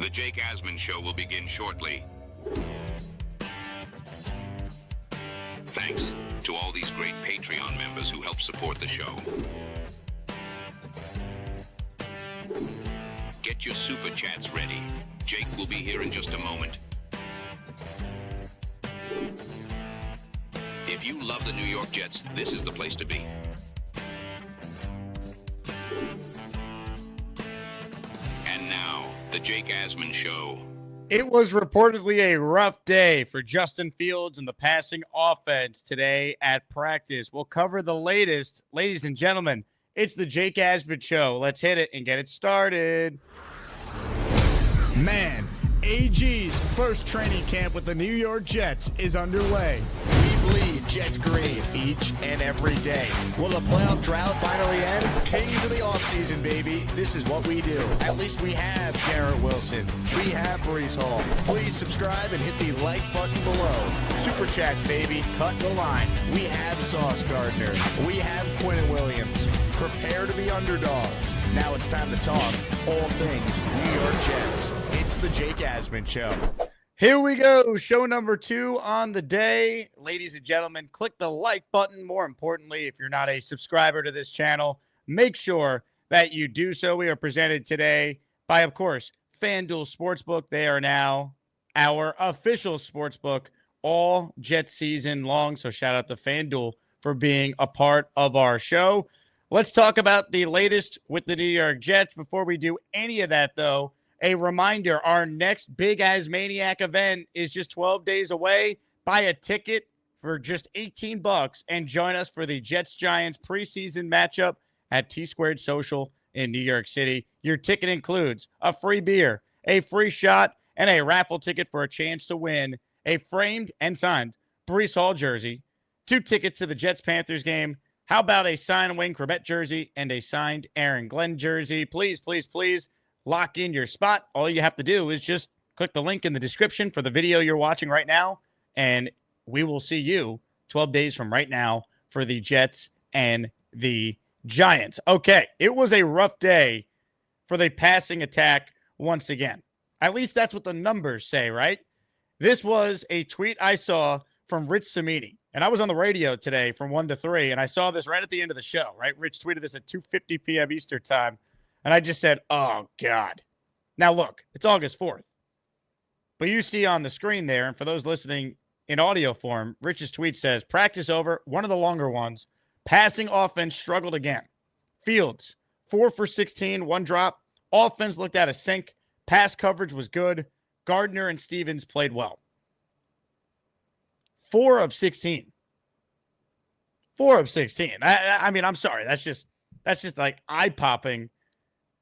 The Jake Asman Show will begin shortly. Thanks to all these great Patreon members who help support the show. Get your super chats ready. Jake will be here in just a moment. If you love the New York Jets, this is the place to be. And now, the Jake Asman Show. It was reportedly a rough day for Justin Fields and the passing offense today at practice. We'll cover the latest. Ladies and gentlemen, it's the Jake Asman Show. Let's hit it and get it started. Man, AG's first training camp with the New York Jets is underway. We bleed Jets green each and every day. Will the playoff drought finally end? Kings of the offseason, baby. This is what we do. At least we have Garrett Wilson. We have Breece Hall. Please subscribe and hit the like button below. Super chat, baby. Cut the line. We have Sauce Gardner. We have Quinn Williams. Prepare to be underdogs. Now it's time to talk all things New York Jets. It's the Jake Asman Show. Here we go. Show number 2 on the day. Ladies and gentlemen, click the like button. More importantly, if you're not a subscriber to this channel, make sure that you do so. We are presented today by, of course, FanDuel Sportsbook. They are now our official sportsbook all Jet season long. So shout out to FanDuel for being a part of our show. Let's talk about the latest with the New York Jets. Before we do any of that, though, a reminder, our next Big Asmaniac event is just 12 days away. Buy a ticket for just $18 and join us for the Jets-Giants preseason matchup at T-Squared Social in New York City. Your ticket includes a free beer, a free shot, and a raffle ticket for a chance to win a framed and signed Breece Hall jersey, 2 tickets to the Jets-Panthers game. How about a signed Wayne Chrebet jersey and a signed Aaron Glenn jersey? Please, please, please lock in your spot. All you have to do is just click the link in the description for the video you're watching right now, and we will see you 12 days from right now for the Jets and the Giants. Okay, it was a rough day for the passing attack once again. At least that's what the numbers say, right? This was a tweet I saw from Rich Cimini. And I was on the radio today from 1 to 3, and I saw this right at the end of the show, right? Rich tweeted this at 2:50 p.m. Eastern time, and I just said, oh, God. Now, look, it's August 4th. But you see on the screen there, and for those listening in audio form, Rich's tweet says, practice over, one of the longer ones. Passing offense struggled again. Fields, 4 for 16, 1 drop. Offense looked out of sync. Pass coverage was good. Gardner and Stevens played well. 4 of 16. 4 of 16. I mean, I'm sorry. That's just like eye-popping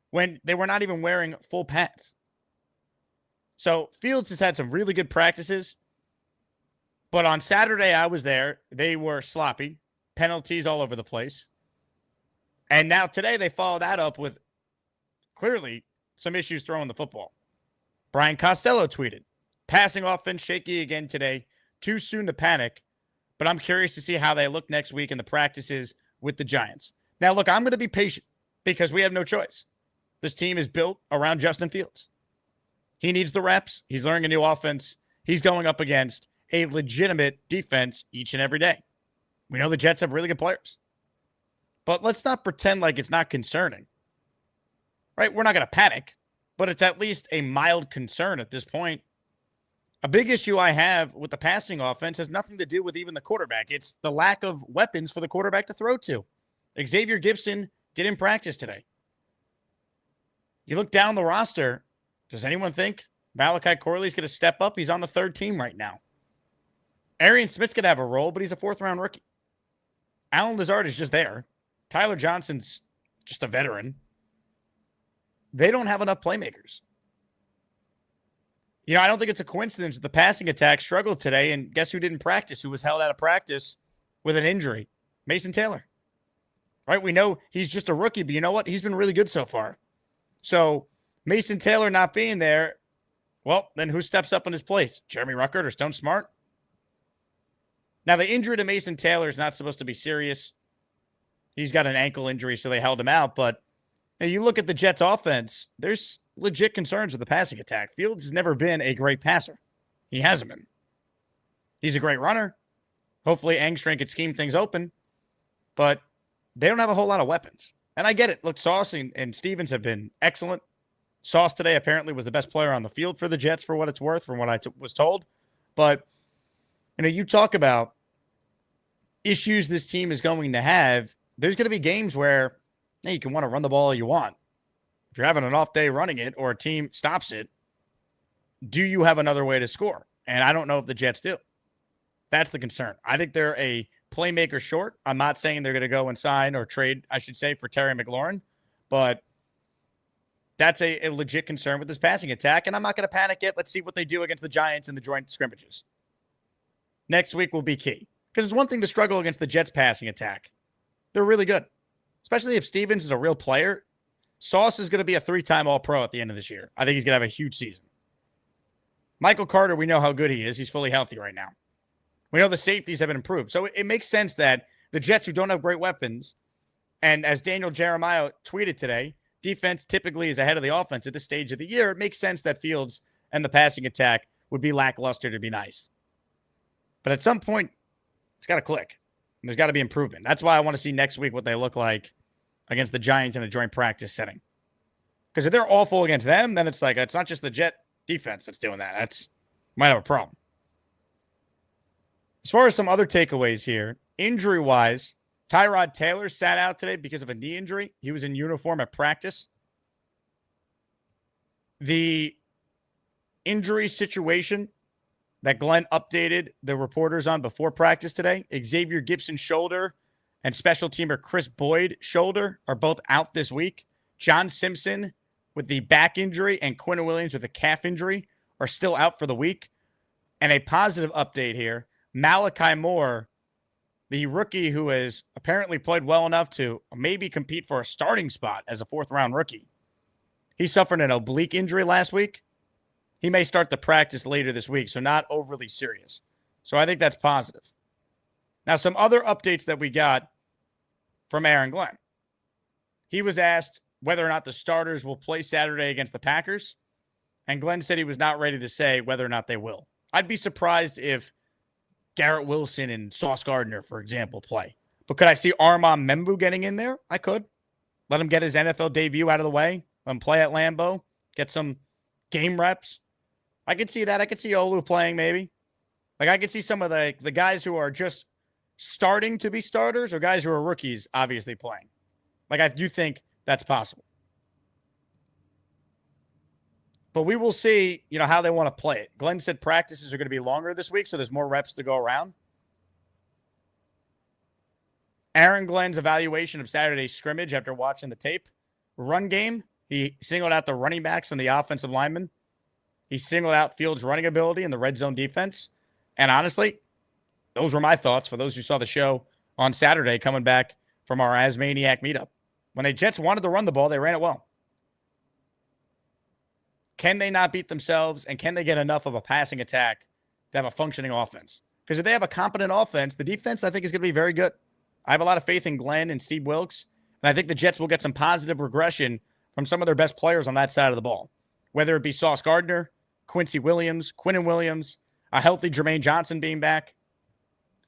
when they were not even wearing full pads. So Fields has had some really good practices. But on Saturday, I was there. They were sloppy. Penalties all over the place. And now today, they follow that up with clearly some issues throwing the football. Brian Costello tweeted, passing offense shaky again today. Too soon to panic, but I'm curious to see how they look next week in the practices with the Giants. Now, look, I'm going to be patient because we have no choice. This team is built around Justin Fields. He needs the reps. He's learning a new offense. He's going up against a legitimate defense each and every day. We know the Jets have really good players. But let's not pretend like it's not concerning. Right? We're not going to panic, but it's at least a mild concern at this point. A big issue I have with the passing offense has nothing to do with even the quarterback. It's the lack of weapons for the quarterback to throw to. Xavier Gibson didn't practice today. You look down the roster, does anyone think Malachi Corley's going to step up? He's on the 3rd team right now. Arian Smith's going to have a role, but he's a 4th-round rookie. Alan Lazard is just there. Tyler Johnson's just a veteran. They don't have enough playmakers. You know, I don't think it's a coincidence that the passing attack struggled today, and guess who didn't practice, who was held out of practice with an injury? Mason Taylor. Right? We know he's just a rookie, but you know what? He's been really good so far. So Mason Taylor not being there, well, then who steps up in his place? Jeremy Ruckert or Stone Smart? Now, the injury to Mason Taylor is not supposed to be serious. He's got an ankle injury, so they held him out. But you look at the Jets' offense, there's legit concerns with the passing attack. Fields has never been a great passer. He hasn't been. He's a great runner. Hopefully Angstrom can scheme things open, but they don't have a whole lot of weapons. And I get it. Look, Sauce and Stevens have been excellent. Sauce today apparently was the best player on the field for the Jets for what it's worth, from what I was told. But, you talk about issues this team is going to have. There's going to be games where you can want to run the ball all you want. If you're having an off day running it or a team stops it, do you have another way to score? And I don't know if the Jets do. That's the concern. I think they're a playmaker short. I'm not saying they're going to go and sign or trade, I should say, for Terry McLaurin, but that's a legit concern with this passing attack, and I'm not going to panic yet. Let's see what they do against the Giants in the joint scrimmages. Next week will be key, because it's one thing to struggle against the Jets passing attack. They're really good, especially if Stevens is a real player. Sauce is going to be a 3-time All-Pro at the end of this year. I think he's going to have a huge season. Michael Carter, we know how good he is. He's fully healthy right now. We know the safeties have been improved. So it makes sense that the Jets, who don't have great weapons, and as Daniel Jeremiah tweeted today, defense typically is ahead of the offense at this stage of the year. It makes sense that Fields and the passing attack would be lackluster to be nice. But at some point, it's got to click. And there's got to be improvement. That's why I want to see next week what they look like against the Giants in a joint practice setting. Because if they're awful against them, then it's like, it's not just the Jet defense that's doing that. Might have a problem. As far as some other takeaways here, injury-wise, Tyrod Taylor sat out today because of a knee injury. He was in uniform at practice. The injury situation that Glenn updated the reporters on before practice today, Xavier Gibson's shoulder and special teamer Chris Boyd shoulder are both out this week. John Simpson with the back injury and Quinn Williams with a calf injury are still out for the week. And a positive update here, Malachi Moore, the rookie who has apparently played well enough to maybe compete for a starting spot as a 4th-round rookie. He suffered an oblique injury last week. He may start the practice later this week, so not overly serious. So I think that's positive. Now, some other updates that we got from Aaron Glenn. He was asked whether or not the starters will play Saturday against the Packers, and Glenn said he was not ready to say whether or not they will. I'd be surprised if Garrett Wilson and Sauce Gardner, for example, play. But could I see Armand Membu getting in there? I could. Let him get his NFL debut out of the way. Let him play at Lambeau. Get some game reps. I could see that. I could see Olu playing maybe. Like, I could see some of the guys who are just starting to be starters or guys who are rookies obviously playing. Like, I do think that's possible. But we will see, how they want to play it. Glenn said practices are going to be longer this week, so there's more reps to go around. Aaron Glenn's evaluation of Saturday's scrimmage after watching the tape. Run game, he singled out the running backs and the offensive linemen. He singled out Fields' running ability and the red zone defense. And honestly, those were my thoughts for those who saw the show on Saturday coming back from our AsManiac meetup. When the Jets wanted to run the ball, they ran it well. Can they not beat themselves, and can they get enough of a passing attack to have a functioning offense? Because if they have a competent offense, the defense, I think, is going to be very good. I have a lot of faith in Glenn and Steve Wilks, and I think the Jets will get some positive regression from some of their best players on that side of the ball, whether it be Sauce Gardner, Quincy Williams, Quinnen Williams, a healthy Jermaine Johnson being back.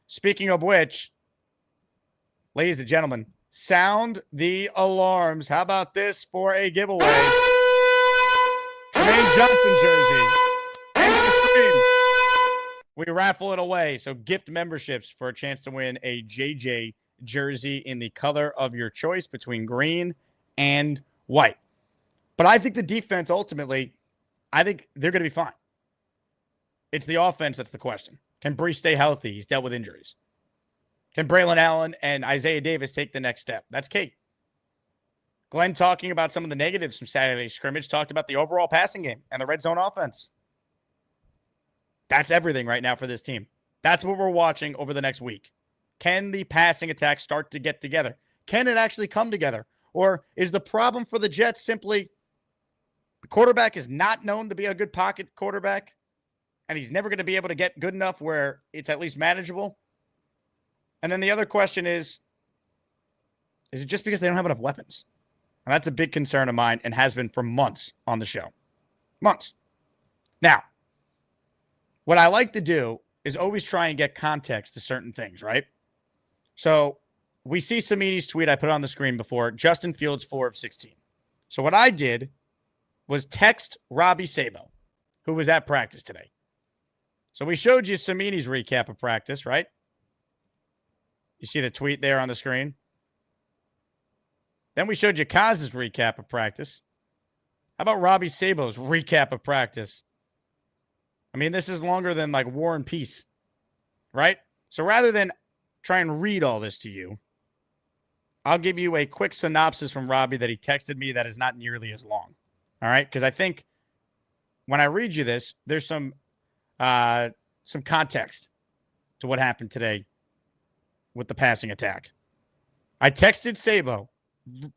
Speaking of which, ladies and gentlemen, sound the alarms. How about this for a giveaway? Jermaine Johnson jersey. End of the stream. We raffle it away. So gift memberships for a chance to win a JJ jersey in the color of your choice between green and white. But I think the defense ultimately, I think they're going to be fine. It's the offense that's the question. Can Brees stay healthy? He's dealt with injuries. Can Braylon Allen and Isaiah Davis take the next step? That's key. Glenn, talking about some of the negatives from Saturday's scrimmage, talked about the overall passing game and the red zone offense. That's everything right now for this team. That's what we're watching over the next week. Can the passing attack start to get together? Can it actually come together? Or is the problem for the Jets simply the quarterback is not known to be a good pocket quarterback, and he's never going to be able to get good enough where it's at least manageable? And then the other question is it just because they don't have enough weapons? And that's a big concern of mine and has been for months on the show. Months. Now, what I like to do is always try and get context to certain things, right? So we see Samini's tweet. I put it on the screen before. Justin Fields, 4 of 16. So what I did was text Robbie Sabo, who was at practice today. So we showed you Samini's recap of practice, right? You see the tweet there on the screen. Then we showed you Kaz's recap of practice. How about Robbie Sabo's recap of practice? I mean, this is longer than like War and Peace, right? So rather than try and read all this to you, I'll give you a quick synopsis from Robbie that he texted me that is not nearly as long. All right? Because I think when I read you this, there's some context to what happened today with the passing attack. I texted Sabo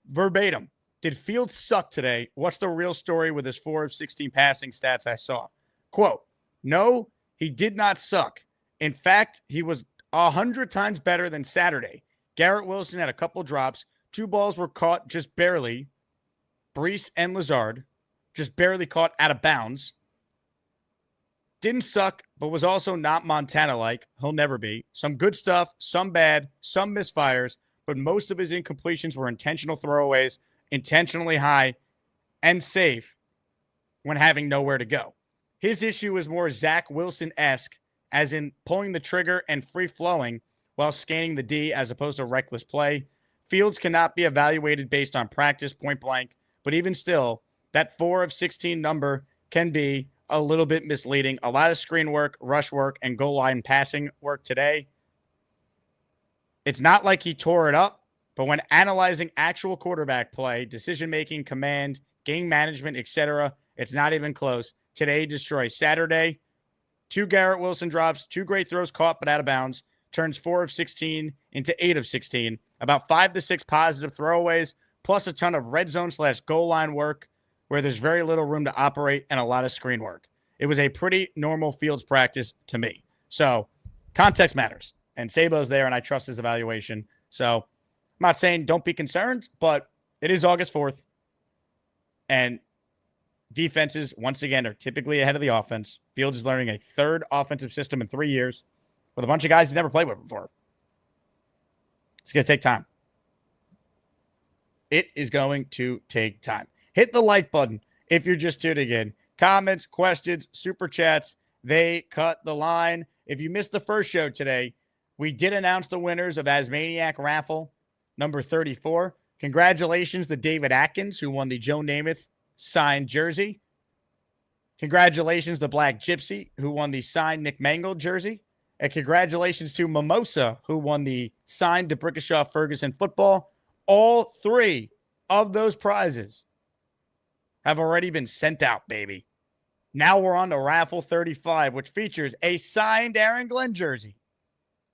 verbatim. Did Fields suck today? What's the real story with his 4 of 16 passing stats I saw? Quote, no, he did not suck. In fact, he was 100 times better than Saturday. Garrett Wilson had a couple drops. 2 balls were caught just barely. Brees and Lazard just barely caught out of bounds. Didn't suck, but was also not Montana-like. He'll never be. Some good stuff, some bad, some misfires, but most of his incompletions were intentional throwaways, intentionally high, and safe when having nowhere to go. His issue is more Zach Wilson-esque, as in pulling the trigger and free-flowing while scanning the D as opposed to reckless play. Fields cannot be evaluated based on practice, point blank, but even still, that 4 of 16 number can be a little bit misleading. A lot of screen work, rush work, and goal line passing work today. It's not like he tore it up, but when analyzing actual quarterback play, decision-making, command, game management, etc., it's not even close. Today destroys Saturday. 2 Garrett Wilson drops, 2 great throws caught but out of bounds, turns 4 of 16 into 8 of 16, about 5 to 6 positive throwaways, plus a ton of red zone / goal line work where there's very little room to operate and a lot of screen work. It was a pretty normal Fields practice to me. So context matters. And Sabo's there, and I trust his evaluation. So I'm not saying don't be concerned, but it is August 4th. And defenses, once again, are typically ahead of the offense. Fields is learning a 3rd offensive system in 3 years with a bunch of guys he's never played with before. It's going to take time. It is going to take time. Hit the like button if you're just tuning in. Comments, questions, super chats, they cut the line. If you missed the first show today, we did announce the winners of AsmanJake Raffle number 34. Congratulations to David Atkins, who won the Joe Namath signed jersey. Congratulations to Black Gypsy, who won the signed Nick Mangold jersey. And congratulations to Mimosa, who won the signed DeBrickashaw Ferguson football. All 3 of those prizes have already been sent out, baby. Now we're on to Raffle 35, which features a signed Aaron Glenn jersey,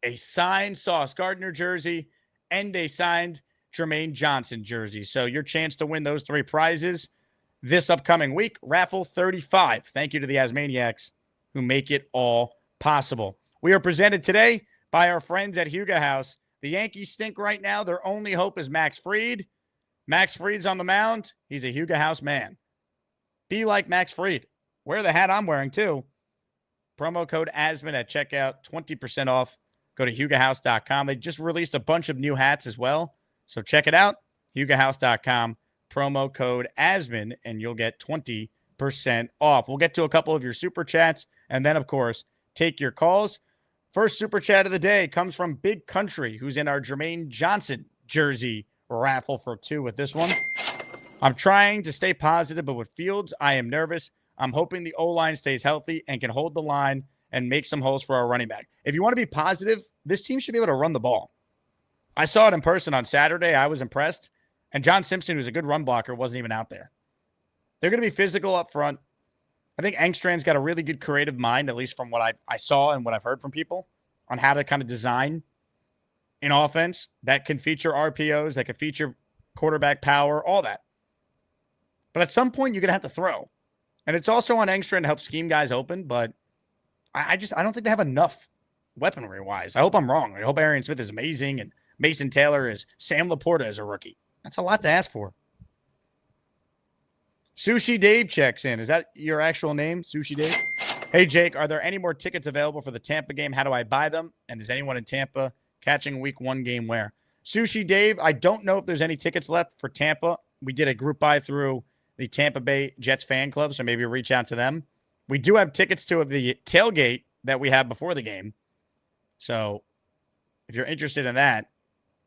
a signed Sauce Gardner jersey, and a signed Jermaine Johnson jersey. So your chance to win those 3 prizes this upcoming week, Raffle 35. Thank you to the Asmaniacs who make it all possible. We are presented today by our friends at Huga House. The Yankees stink right now. Their only hope is Max Fried. Max Fried's on the mound. He's a Huga House man. Be like Max Fried. Wear the hat I'm wearing too. Promo code ASMAN at checkout, 20% off. Go to HugaHouse.com. They just released a bunch of new hats as well. So check it out. HugaHouse.com. Promo code ASMAN, and you'll get 20% off. We'll get to a couple of your super chats, and then, of course, take your calls. First super chat of the day comes from Big Country, who's in our Jermaine Johnson jersey raffle for 2 with this one. I'm trying to stay positive, but with Fields, I am nervous. I'm hoping the O-line stays healthy and can hold the line and make some holes for our running back. If you want to be positive, this team should be able to run the ball. I saw it in person on Saturday. I was impressed. And John Simpson, who's a good run blocker, wasn't even out there. They're going to be physical up front. I think Engstrand's got a really good creative mind, at least from what I saw and what I've heard from people, on how to kind of design an offense that can feature RPOs, that can feature quarterback power, all that. But at some point, you're going to have to throw. And it's also on Engstrand to help scheme guys open, but I don't think they have enough weaponry-wise. I hope I'm wrong. I hope Arian Smith is amazing and Mason Taylor is Sam Laporta as a rookie. That's a lot to ask for. Sushi Dave checks in. Is that your actual name, Sushi Dave? Hey, Jake, are there any more tickets available for the Tampa game? How do I buy them? And is anyone in Tampa catching week 1 game where? Sushi Dave, I don't know if there's any tickets left for Tampa. We did a group buy through the Tampa Bay Jets fan club, so maybe reach out to them. We do have tickets to the tailgate that we have before the game. So if you're interested in that,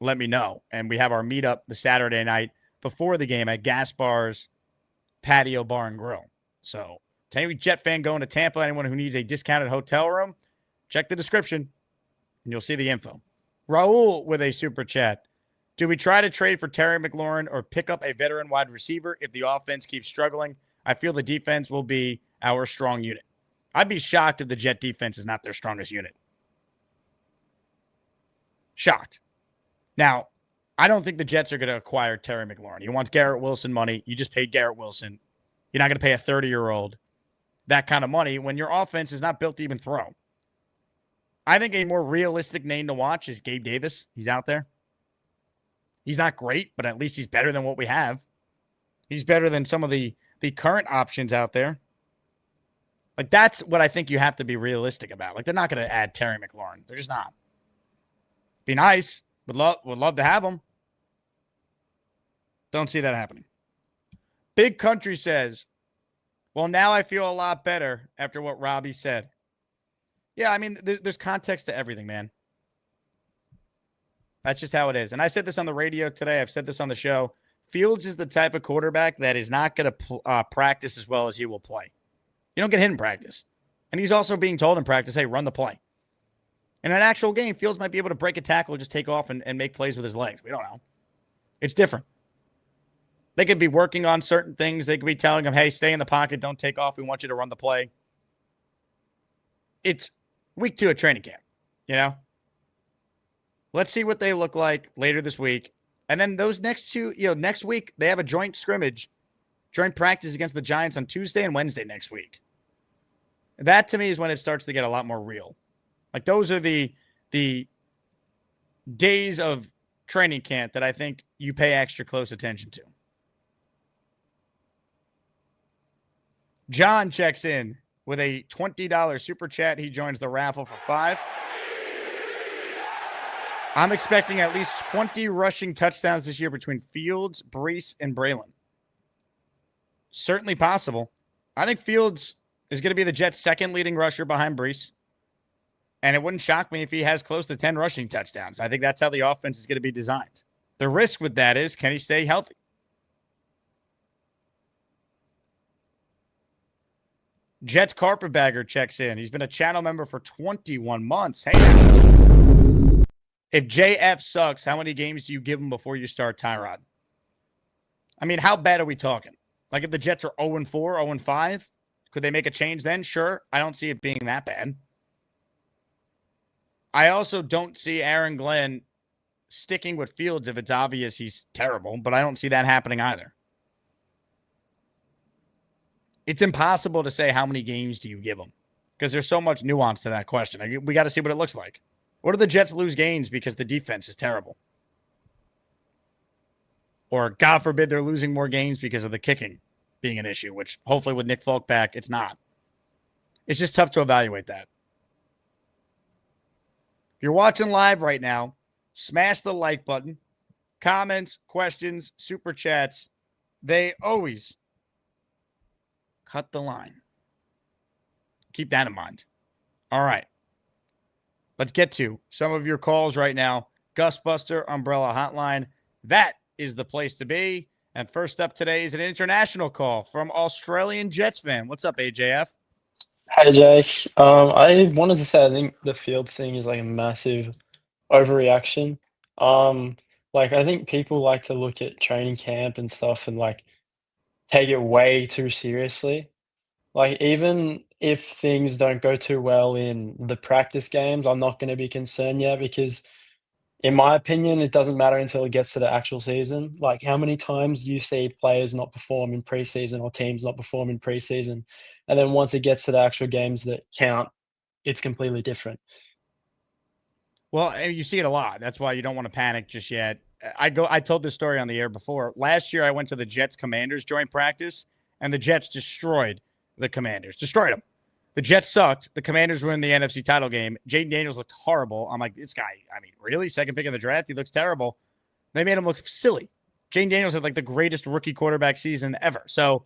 let me know. And we have our meetup the Saturday night before the game at Gaspar's Patio Bar and Grill. So to any Jet fan going to Tampa, anyone who needs a discounted hotel room, check the description and you'll see the info. Raul with a super chat. Do we try to trade for Terry McLaurin or pick up a veteran wide receiver if the offense keeps struggling? I feel the defense will be our strong unit. I'd be shocked if the Jet defense is not their strongest unit. Shocked. Now, I don't think the Jets are going to acquire Terry McLaurin. He wants Garrett Wilson money. You just paid Garrett Wilson. You're not going to pay a 30-year-old that kind of money when your offense is not built to even throw. I think a more realistic name to watch is Gabe Davis. He's out there. He's not great, but at least he's better than what we have. He's better than some of the current options out there. Like, that's what I think you have to be realistic about. Like, they're not going to add Terry McLaurin. They're just not. Be nice. Would love to have him. Don't see that happening. Big Country says, well, now I feel a lot better after what Robbie said. Yeah, I mean, there's context to everything, man. That's just how it is. And I said this on the radio today. I've said this on the show. Fields is the type of quarterback that is not going to practice as well as he will play. You don't get hit in practice. And he's also being told in practice, hey, run the play. In an actual game, Fields might be able to break a tackle, just take off and make plays with his legs. We don't know. It's different. They could be working on certain things. They could be telling him, hey, stay in the pocket. Don't take off. We want you to run the play. It's week 2 of training camp, you know? Let's see what they look like later this week. And then those next two, next week, they have a joint scrimmage, joint practice against the Giants on Tuesday and Wednesday next week. That, to me, is when it starts to get a lot more real. Like, those are the days of training camp that I think you pay extra close attention to. John checks in with a $20 super chat. He joins the raffle for 5. I'm expecting at least 20 rushing touchdowns this year between Fields, Brees, and Braylon. Certainly possible. I think Fields is going to be the Jets' second leading rusher behind Brees. And it wouldn't shock me if he has close to 10 rushing touchdowns. I think that's how the offense is going to be designed. The risk with that is, can he stay healthy? Jets Carpetbagger checks in. He's been a channel member for 21 months. Hey, now. If JF sucks, how many games do you give him before you start Tyrod? I mean, how bad are we talking? Like, if the Jets are 0-4, 0-5, could they make a change then? Sure. I don't see it being that bad. I also don't see Aaron Glenn sticking with Fields if it's obvious he's terrible, but I don't see that happening either. It's impossible to say how many games do you give him because there's so much nuance to that question. We got to see what it looks like. What do the Jets lose games because the defense is terrible? Or, God forbid, they're losing more games because of the kicking being an issue, which hopefully with Nick Folk back, it's not. It's just tough to evaluate that. If you're watching live right now, smash the like button. Comments, questions, super chats, they always cut the line. Keep that in mind. All right. Let's get to some of your calls right now. Gusbuster Umbrella Hotline. That is the place to be. And first up today is an international call from Australian Jets fan. What's up, AJF? Hey Jake, I wanted to say I think the Fields thing is like a massive overreaction. Like I think people like to look at training camp and stuff and like take it way too seriously. Like even if things don't go too well in the practice games, I'm not going to be concerned yet because in my opinion, it doesn't matter until it gets to the actual season. Like how many times do you see players not perform in preseason or teams not perform in preseason? And then once it gets to the actual games that count, it's completely different. Well, and you see it a lot. That's why you don't want to panic just yet. I told this story on the air before. Last year, I went to the Jets Commanders joint practice, and the Jets destroyed the Commanders. Destroyed them. The Jets sucked. The Commanders were in the NFC title game. Jaden Daniels looked horrible. I'm like, this guy, I mean, really? Second pick in the draft? He looks terrible. They made him look silly. Jaden Daniels had like the greatest rookie quarterback season ever. So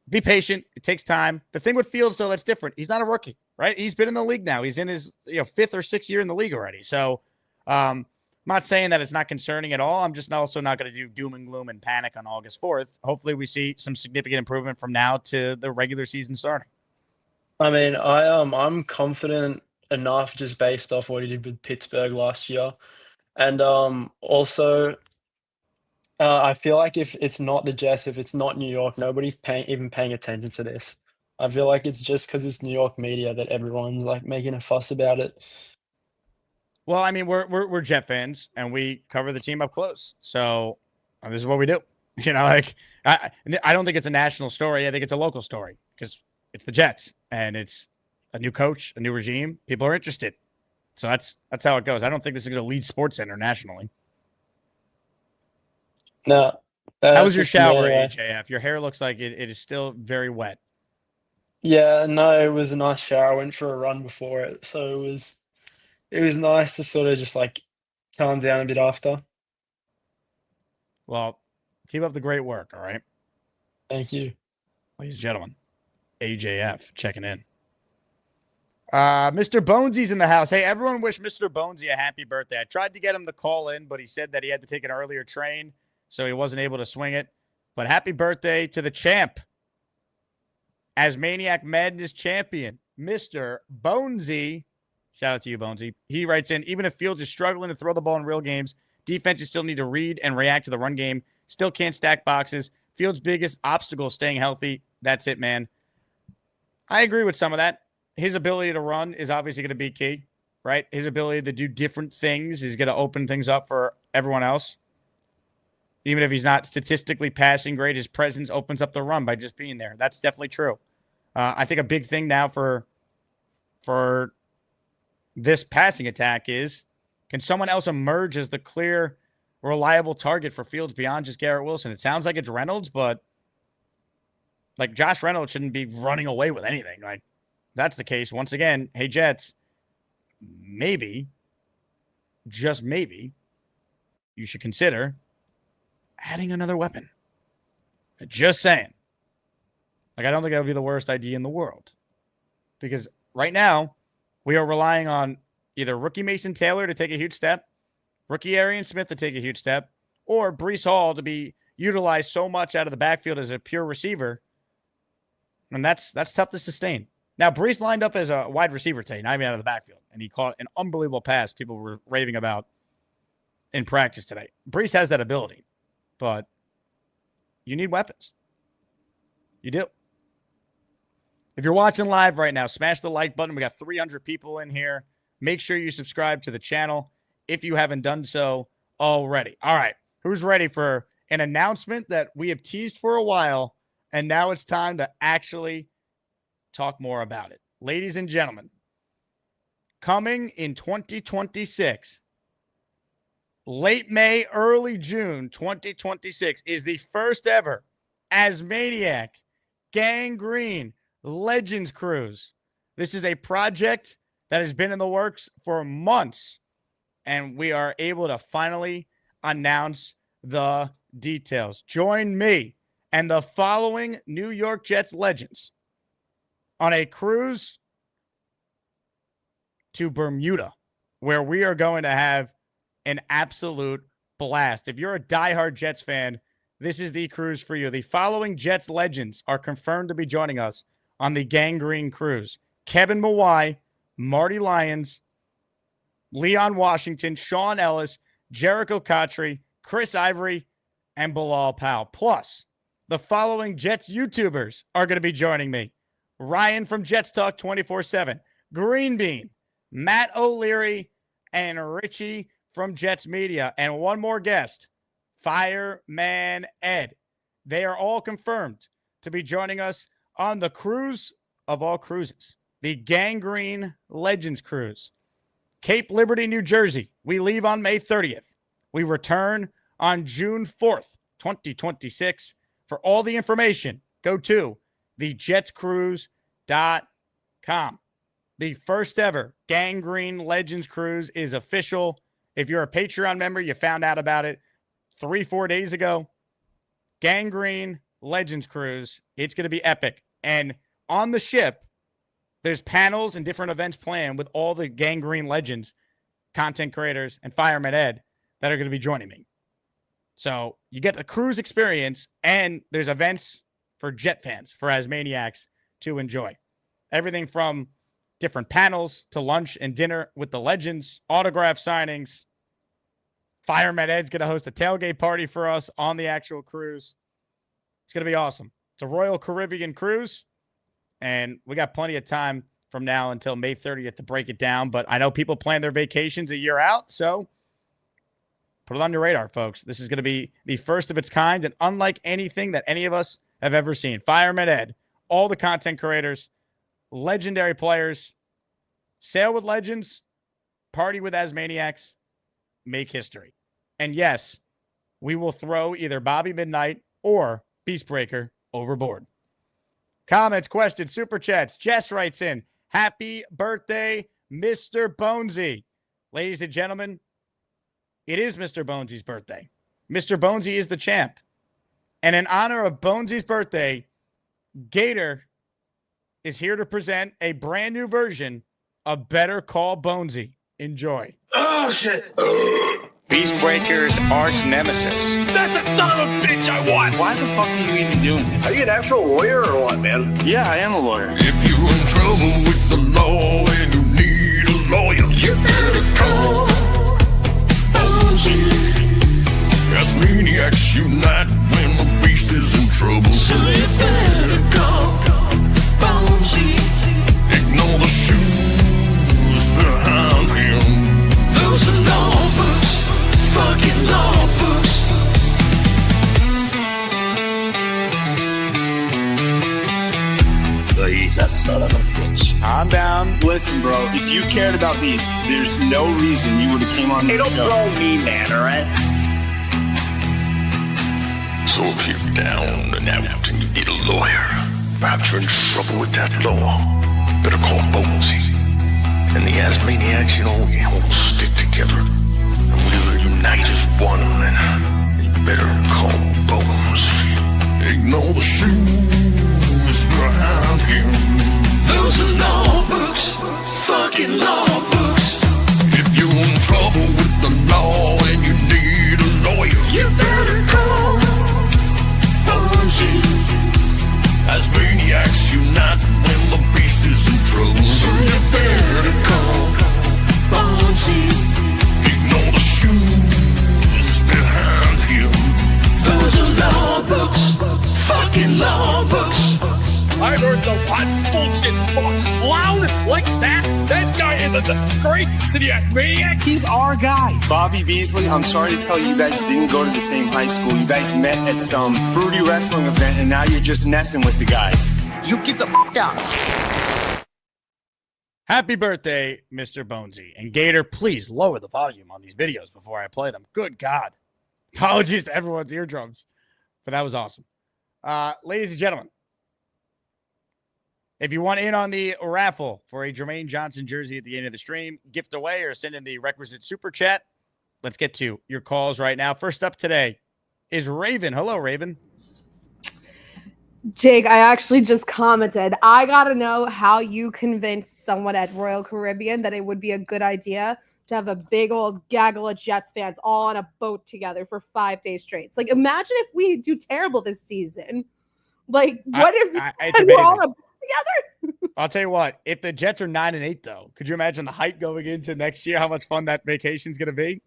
be patient. It takes time. The thing with Fields, though, that's different. He's not a rookie, right? He's been in the league now. He's in his fifth or sixth year in the league already. So I'm not saying that it's not concerning at all. I'm just also not going to do doom and gloom and panic on August 4th. Hopefully we see some significant improvement from now to the regular season starting. I mean, I'm confident enough just based off what he did with Pittsburgh last year. And also, I feel like if it's not the Jets, if it's not New York, nobody's even paying attention to this. I feel like it's just because it's New York media that everyone's like making a fuss about it. Well, I mean, we're Jet fans and we cover the team up close. So this is what we do. Like I don't think it's a national story. I think it's a local story because it's the Jets and it's a new coach, a new regime. People are interested. So that's how it goes. I don't think this is going to lead SportsCenter nationally. No. How was your shower, AJF? Your hair looks like it is still very wet. Yeah, no, it was a nice shower. I went for a run before it, so it was nice to sort of just like calm down a bit after. Well, keep up the great work, all right? Thank you. Ladies and gentlemen, AJF checking in. Mr. Bonesy's in the house. Hey, everyone wish Mr. Bonesy a happy birthday. I tried to get him to call in, but he said that he had to take an earlier train, so he wasn't able to swing it. But happy birthday to the champ. Asmaniac Madness champion, Mr. Bonesy. Shout out to you, Bonesy. He writes in, even if Fields is struggling to throw the ball in real games, defenses still need to read and react to the run game. Still can't stack boxes. Fields' biggest obstacle is staying healthy. That's it, man. I agree with some of that. His ability to run is obviously going to be key, right? His ability to do different things is going to open things up for everyone else. Even if he's not statistically passing great, his presence opens up the run by just being there. That's definitely true. I think a big thing now for this passing attack is, can someone else emerge as the clear, reliable target for Fields beyond just Garrett Wilson? It sounds like it's Reynolds, but like Josh Reynolds shouldn't be running away with anything. Like, that's the case. Once again, hey, Jets, maybe, just maybe, you should consider adding another weapon. Just saying. Like, I don't think that would be the worst idea in the world. Because right now, we are relying on either rookie Mason Taylor to take a huge step, rookie Arian Smith to take a huge step, or Breece Hall to be utilized so much out of the backfield as a pure receiver. And that's tough to sustain. Now, Breece lined up as a wide receiver today, not even out of the backfield. And he caught an unbelievable pass people were raving about in practice today. Breece has that ability, but you need weapons. You do. If you're watching live right now, smash the like button. We got 300 people in here. Make sure you subscribe to the channel if you haven't done so already. All right. Who's ready for an announcement that we have teased for a while, and now it's time to actually talk more about it? Ladies and gentlemen, coming in 2026, late May, early June 2026, is the first ever Asmaniac Gangrene Legends Cruise. This is a project that has been in the works for months, and we are able to finally announce the details. Join me and the following New York Jets legends on a cruise to Bermuda, where we are going to have an absolute blast. If you're a diehard Jets fan, this is the cruise for you. The following Jets legends are confirmed to be joining us on the Gangrene Cruise: Kevin Mawai, Marty Lyons, Leon Washington, Sean Ellis, Jericho Cotry, Chris Ivory, and Bilal Powell. Plus, the following Jets YouTubers are going to be joining me: Ryan from Jets Talk 24/7, Green Bean, Matt O'Leary, and Richie from Jets Media. And one more guest, Fireman Ed. They are all confirmed to be joining us on the cruise of all cruises, the Gangrene Legends Cruise. Cape Liberty, New Jersey. We leave on May 30th. We return on June 4th, 2026. For all the information go to thejetscruise.com. The first ever Gangrene Legends Cruise is official. If you're a Patreon member, you found out about it 3-4 days ago. Gangrene Legends Cruise. It's going to be epic. And on the ship, there's panels and different events planned with all the Gangrene Legends, content creators, and Fireman Ed that are going to be joining me. So you get the cruise experience, and there's events for Jet fans, for Asmaniacs to enjoy. Everything from different panels to lunch and dinner with the legends, autograph signings. Fireman Ed's going to host a tailgate party for us on the actual cruise. It's going to be awesome. It's a Royal Caribbean cruise, and we got plenty of time from now until May 30th to break it down. But I know people plan their vacations a year out, so put it on your radar, folks. This is going to be the first of its kind and unlike anything that any of us have ever seen. Fireman Ed, all the content creators, legendary players, sail with legends, party with Asmaniacs, make history. And yes, we will throw either Bobby Midnight or Beastbreaker overboard. Comments, questions, super chats. Jess writes in, happy birthday, Mr. Bonesy. Ladies and gentlemen, it is Mr. Bonesy's birthday. Mr. Bonesy is the champ. And in honor of Bonesy's birthday, Gator is here to present a brand new version of Better Call Bonesy. Enjoy. Oh, shit. Beastbreaker's arch nemesis. That's the son of a bitch I want. Why the fuck are you even doing this? Are you an actual lawyer or what, man? Yeah, I am a lawyer. If you're in trouble with the law and you need a lawyer, you better call Bonesy. Asmaniacs unite when the beast is in trouble. So you better call Bonesy. Ignore the shoes behind him. Those are law books, fucking law books. He's a son of a bitch. I'm down. Listen, bro, if you cared about Beast, there's no reason you would have came on Hey, the don't show. blow me, man, all right? So if you're down and out and you need a lawyer, perhaps you're in trouble with that law, better call Bonesy. And the Asmaniacs, you all stick together. And we'll unite as one, and you better call Bonesy. Ignore the shoes behind him. Those are law books, fucking law books. If you're in trouble with the law and you need a lawyer, you better call Bonesy. Asmaniacs unite when the beast is in trouble. So you better call Bonesy. Ignore the shoes behind him. Those are law books, fucking law books. I heard the hot bullshit talk loud like that. That guy is a disgrace to the Asmaniacs. He's our guy. Bobby Beasley, I'm sorry to tell you, you guys didn't go to the same high school. You guys met at some fruity wrestling event, and now you're just messing with the guy. You get the f*** out. Happy birthday, Mr. Bonesy. And Gator, please lower the volume on these videos before I play them. Good God. Apologies to everyone's eardrums, but that was awesome. Ladies and gentlemen, if you want in on the raffle for a Jermaine Johnson jersey at the end of the stream, gift away or send in the requisite super chat. Let's get to your calls right now. First up today is Raven. Hello, Raven. Jake, I actually just commented. I got to know how you convinced someone at Royal Caribbean that it would be a good idea to have a big old gaggle of Jets fans all on a boat together for 5 days straight. It's like, imagine if we do terrible this season. Like, what if we're all on a boat together? I'll tell you what, if the Jets are 9-8, though, could you imagine the hype going into next year, how much fun that vacation's going to be?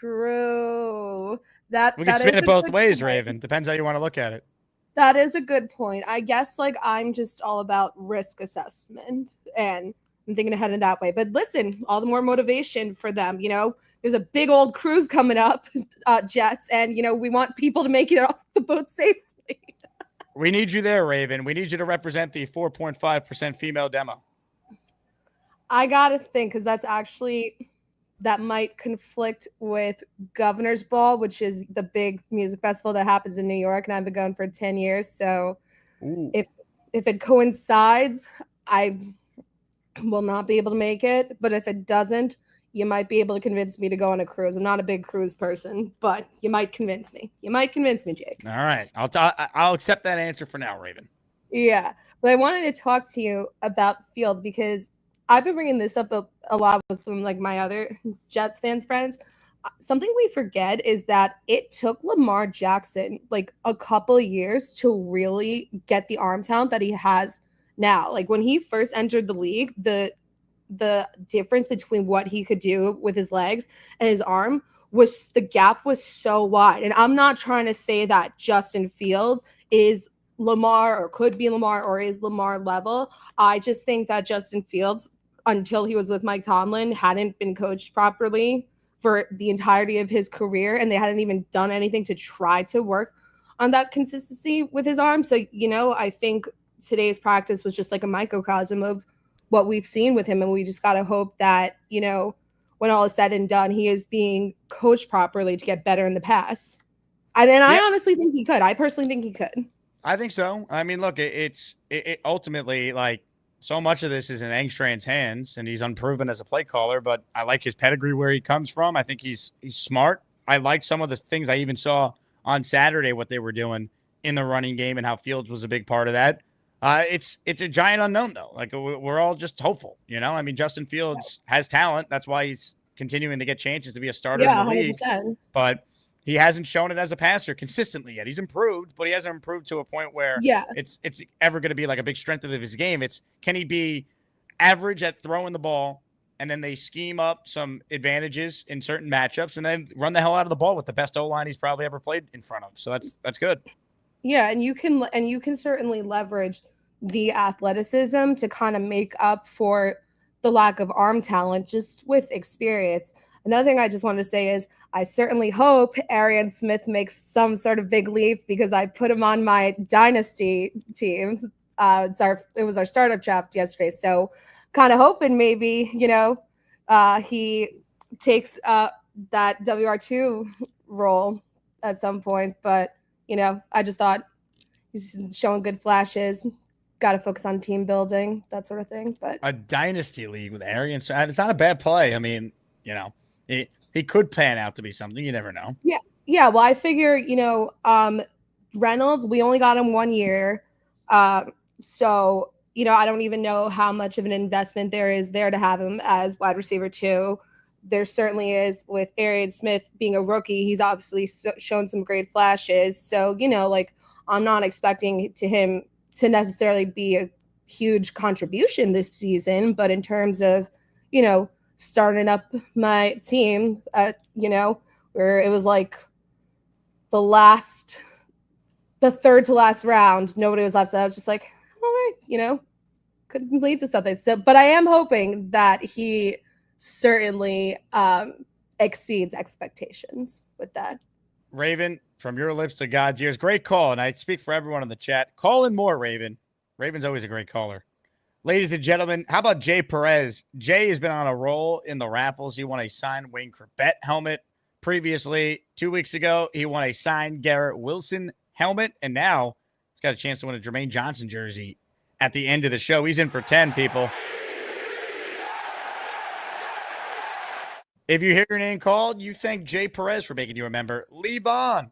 True. We can spin it both ways, Raven. Depends how you want to look at it. That is a good point. I guess like I'm just all about risk assessment and I'm thinking ahead in that way. But listen, all the more motivation for them. You know, there's a big old cruise coming up, Jets, and, you know, we want people to make it off the boat safely. We need you there, Raven. We need you to represent the 4.5% female demo. I got to think because that's actually that might conflict with Governor's Ball, which is the big music festival that happens in New York. And I've been going for 10 years. So Ooh. If it coincides, I will not be able to make it. But if it doesn't, you might be able to convince me to go on a cruise. I'm not a big cruise person, but you might convince me. You might convince me, Jake. All right. I'll accept that answer for now, Raven. Yeah. But I wanted to talk to you about Fields because I've been bringing this up a lot with some like my other Jets fans friends. Something we forget is that it took Lamar Jackson like a couple of years to really get the arm talent that he has now. Like when he first entered the league, the difference between what he could do with his legs and his arm was the gap was so wide. And I'm not trying to say that Justin Fields is Lamar or could be Lamar or is Lamar level. I just think that Justin Fields, until he was with Mike Tomlin, hadn't been coached properly for the entirety of his career, and they hadn't even done anything to try to work on that consistency with his arm. So, I think today's practice was just like a microcosm of what we've seen with him, and we just got to hope that, when all is said and done, he is being coached properly to get better in the pass. And then I honestly think he could. I personally think he could. I think so. I mean, look, it ultimately, like, so much of this is in Engstrand's hands, and he's unproven as a play caller, but I like his pedigree where he comes from. I think he's smart. I like some of the things I even saw on Saturday, what they were doing in the running game and how Fields was a big part of that. It's a giant unknown, though. Like, we're all just hopeful, I mean, Justin Fields has talent. That's why he's continuing to get chances to be a starter in the league. 100%. But he hasn't shown it as a passer consistently yet. He's improved, but he hasn't improved to a point where it's ever going to be like a big strength of his game. It's, can he be average at throwing the ball, and then they scheme up some advantages in certain matchups and then run the hell out of the ball with the best O-line he's probably ever played in front of. So that's good. Yeah, and you can certainly leverage the athleticism to kind of make up for the lack of arm talent just with experience. Another thing I just wanted to say is I certainly hope Arian Smith makes some sort of big leap because I put him on my dynasty team. It was our startup draft yesterday, so kind of hoping maybe he takes that WR2 role at some point. But I just thought he's showing good flashes. Got to focus on team building, that sort of thing. But a dynasty league with Arian, it's not a bad play. I mean, he could pan out to be something. You never know. Yeah. Well, I figure, Reynolds, we only got him 1 year. So, I don't even know how much of an investment there is there to have him as wide receiver 2. There certainly is with Arian Smith being a rookie. He's obviously shown some great flashes. So, I'm not expecting him to necessarily be a huge contribution this season. But in terms of, starting up my team, where it was like the third to last round, nobody was left. So I was just like, all right, could lead to something. So, but I am hoping that he certainly exceeds expectations with that. Raven, from your lips to God's ears, great call. And I speak for everyone in the chat. Call in more, Raven. Raven's always a great caller. Ladies and gentlemen, how about Jay Perez? Jay has been on a roll in the raffles. He won a signed Wayne Corbett helmet. Previously, 2 weeks ago, he won a signed Garrett Wilson helmet. And now he's got a chance to win a Jermaine Johnson jersey at the end of the show. He's in for 10, people. If you hear your name called, you thank Jay Perez for making you a member. Lee Vaughn.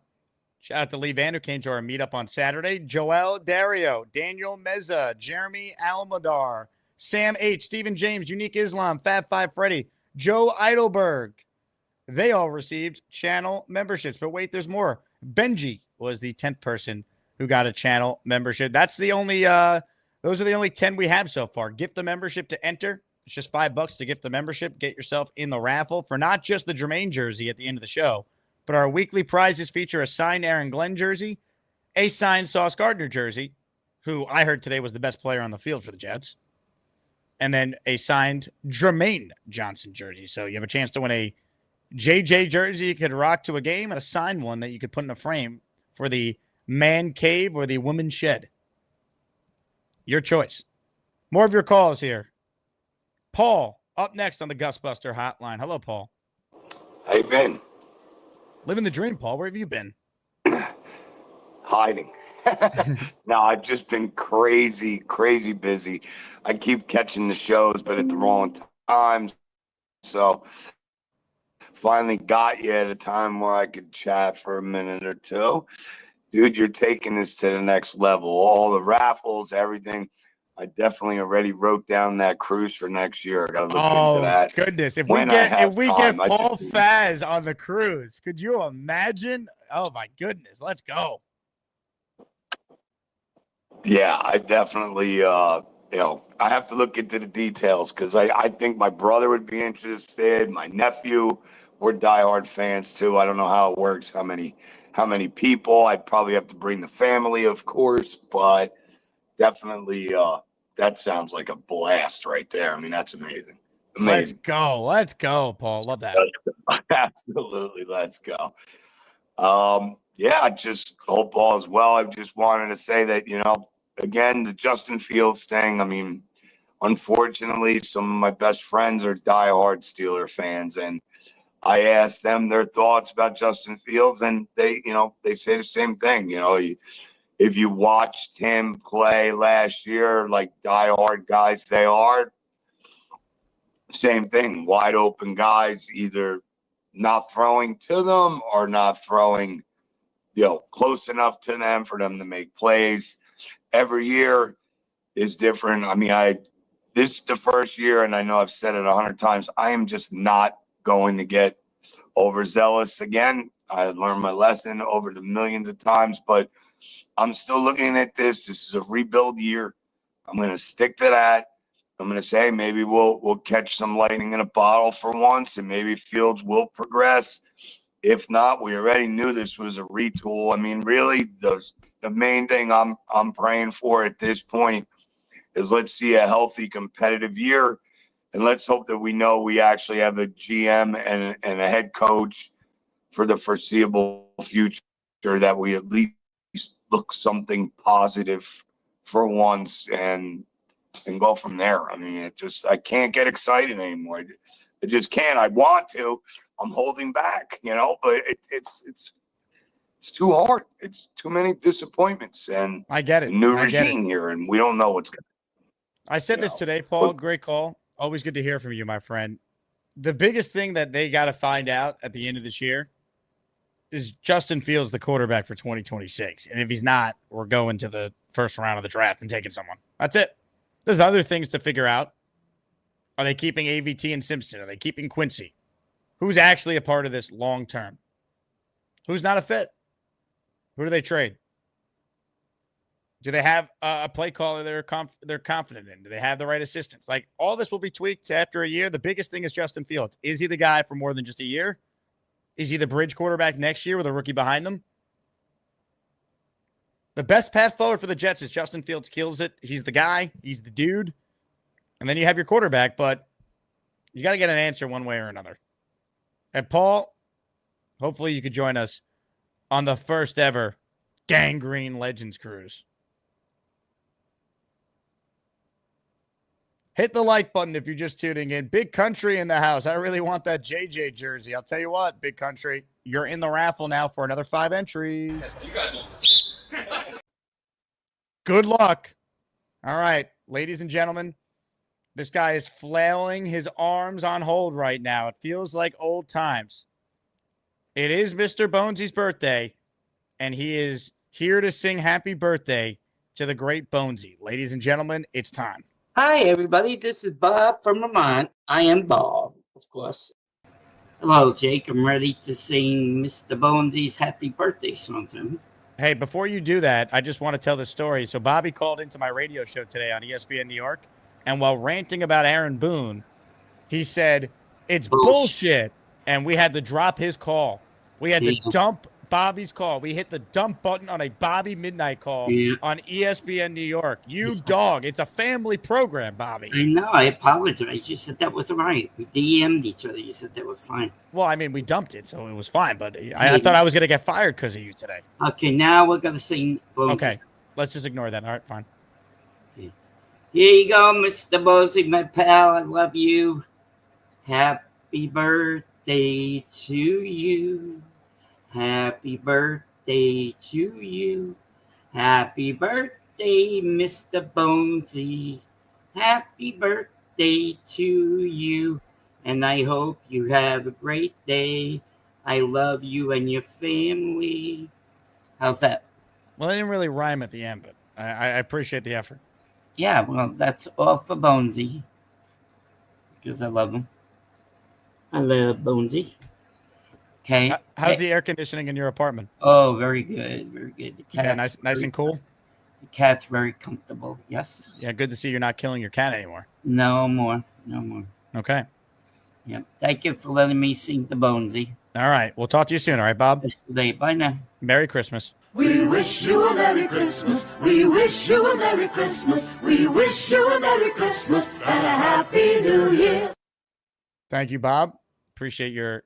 Shout out to Lee Van, who came to our meetup on Saturday. Joel Dario, Daniel Meza, Jeremy Almadar, Sam H., Stephen James, Unique Islam, Fab Five Freddy, Joe Eidelberg. They all received channel memberships. But wait, there's more. Benji was the 10th person who got a channel membership. That's the only, those are the only 10 we have so far. Gift the membership to enter. It's just $5 to gift the membership. Get yourself in the raffle for not just the Jermaine jersey at the end of the show, but our weekly prizes feature a signed Aaron Glenn jersey, a signed Sauce Gardner jersey, who I heard today was the best player on the field for the Jets, and then a signed Jermaine Johnson jersey. So you have a chance to win a JJ jersey you could rock to a game and a signed one that you could put in a frame for the man cave or the woman shed. Your choice. More of your calls here. Paul, up next on the Gusbuster hotline. Hello, Paul. How you been? Living the dream, Paul. Where have you been? Hiding. No, I've just been crazy, crazy busy. I keep catching the shows, but at the wrong times. So finally got you at a time where I could chat for a minute or two. Dude, you're taking this to the next level. All the raffles, everything. I definitely already wrote down that cruise for next year. I got to look into Oh that goodness! If when I have we time. get Paul Faz on the cruise, could you imagine? Oh my goodness! Let's go. Yeah, I definitely, I have to look into the details because I think my brother would be interested. My nephew, we're diehard fans too. I don't know how it works, how many people. I'd probably have to bring the family, of course, but definitely, that sounds like a blast right there. I mean, that's amazing. Let's Amazing. go, Paul. Love that. Absolutely, let's go. Yeah, I just hope all is well. I just wanted to say that, again, the Justin Fields thing. I mean, unfortunately, some of my best friends are diehard Steeler fans, and I asked them their thoughts about Justin Fields, and they say the same thing. If you watched him play last year, like diehard guys they are, same thing. Wide open guys, either not throwing to them or not throwing close enough to them for them to make plays. Every year is different. I mean, this is the first year, and I know I've said it 100 times. I am just not going to get overzealous again. I learned my lesson over the millions of times, but I'm still looking at this. This is a rebuild year. I'm going to stick to that. I'm going to say maybe we'll catch some lightning in a bottle for once, and maybe Fields will progress. If not, we already knew this was a retool. I mean, really, the main thing I'm praying for at this point is let's see a healthy, competitive year, and let's hope that we actually have a GM and a head coach for the foreseeable future, that we at least look something positive for once and go from there. I mean, I can't get excited anymore. I just can't. I want to. I'm holding back, but it's too hard. It's too many disappointments, and I get it. A new regime here, and we don't know what's going to. I said this today, Paul. Great call. Always good to hear from you, my friend. The biggest thing that they got to find out at the end of this year is Justin Fields the quarterback for 2026. And if he's not, we're going to the first round of the draft and taking someone. That's it. There's other things to figure out. Are they keeping AVT and Simpson? Are they keeping Quincy? Who's actually a part of this long term? Who's not a fit? Who do they trade? Do they have a play caller they're confident in? Do they have the right assistants? Like, all this will be tweaked after a year. The biggest thing is Justin Fields. Is he the guy for more than just a year? Is he the bridge quarterback next year with a rookie behind him? The best path forward for the Jets is Justin Fields kills it. He's the guy. He's the dude. And then you have your quarterback, but you got to get an answer one way or another. And Paul, hopefully you could join us on the first ever Gangrene Legends Cruise. Hit the like button if you're just tuning in. Big Country in the house. I really want that JJ jersey. I'll tell you what, Big Country, you're in the raffle now for another 5 entries. Good luck. All right, ladies and gentlemen, this guy is flailing his arms on hold right now. It feels like old times. It is Mr. Bonesy's birthday, and he is here to sing happy birthday to the great Bonesy. Ladies and gentlemen, it's time. Hi, everybody. This is Bob from Vermont. I am Bob, of course. Hello, Jake. I'm ready to sing Mr. Bonesy's happy birthday song to him. Hey, before you do that, I just want to tell the story. So Bobby called into my radio show today on ESPN New York, and while ranting about Aaron Boone, he said, it's bullshit. And we had to drop his call. We had to dump Bobby's call. We hit the dump button on a Bobby Midnight call on ESPN New York. You dog. It's a family program, Bobby. I know. I apologize. You said that was right. We DM'd each other. You said that was fine. Well, I mean, we dumped it, so it was fine. But I thought I was going to get fired because of you today. Okay, now we're going to sing Bonesy. Okay, let's just ignore that. All right, fine. Here you go, Mr. Bonesy, my pal. I love you. Happy birthday to you. Happy birthday to you. Happy birthday, Mr. Bonesy. Happy birthday to you. And I hope you have a great day. I love you and your family. How's that? Well, I didn't really rhyme at the end, but I appreciate the effort. Yeah, well, that's all for Bonesy. Because I love him. I love Bonesy. Okay. How's the air conditioning in your apartment? Oh, very good. Very good. The Yeah, nice and cool. The cat's very comfortable. Yes. Yeah, good to see you're not killing your cat anymore. No more. No more. Okay. Yeah. Thank you for letting me sing the Bonesy. All right. We'll talk to you soon. All right, Bob? Bye now. Merry Christmas. We wish you a Merry Christmas. We wish you a Merry Christmas. We wish you a Merry Christmas and a Happy New Year. Thank you, Bob. Appreciate your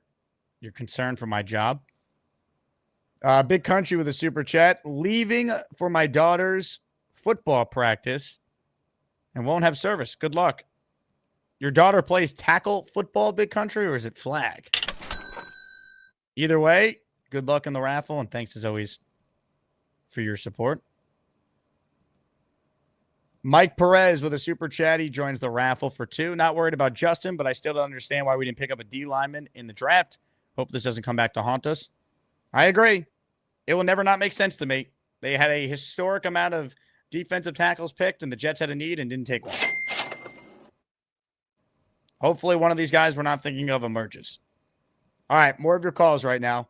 concern for my job. Big Country with a super chat. Leaving for my daughter's football practice and won't have service. Good luck. Your daughter plays tackle football, Big Country, or is it flag? Either way, good luck in the raffle, and thanks as always for your support. Mike Perez with a super chat. He joins the raffle for 2. Not worried about Justin, but I still don't understand why we didn't pick up a D lineman in the draft. Hope this doesn't come back to haunt us. I agree. It will never not make sense to me. They had a historic amount of defensive tackles picked, and the Jets had a need and didn't take one. Hopefully one of these guys we're not thinking of emerges. All right, more of your calls right now.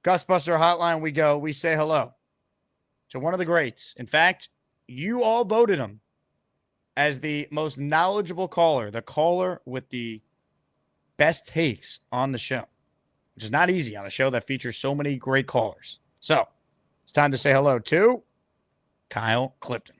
Gustbuster Hotline, we go. We say hello to one of the greats. In fact, you all voted him as the most knowledgeable caller, the caller with the best takes on the show, which is not easy on a show that features so many great callers. So it's time to say hello to Kyle Clifton.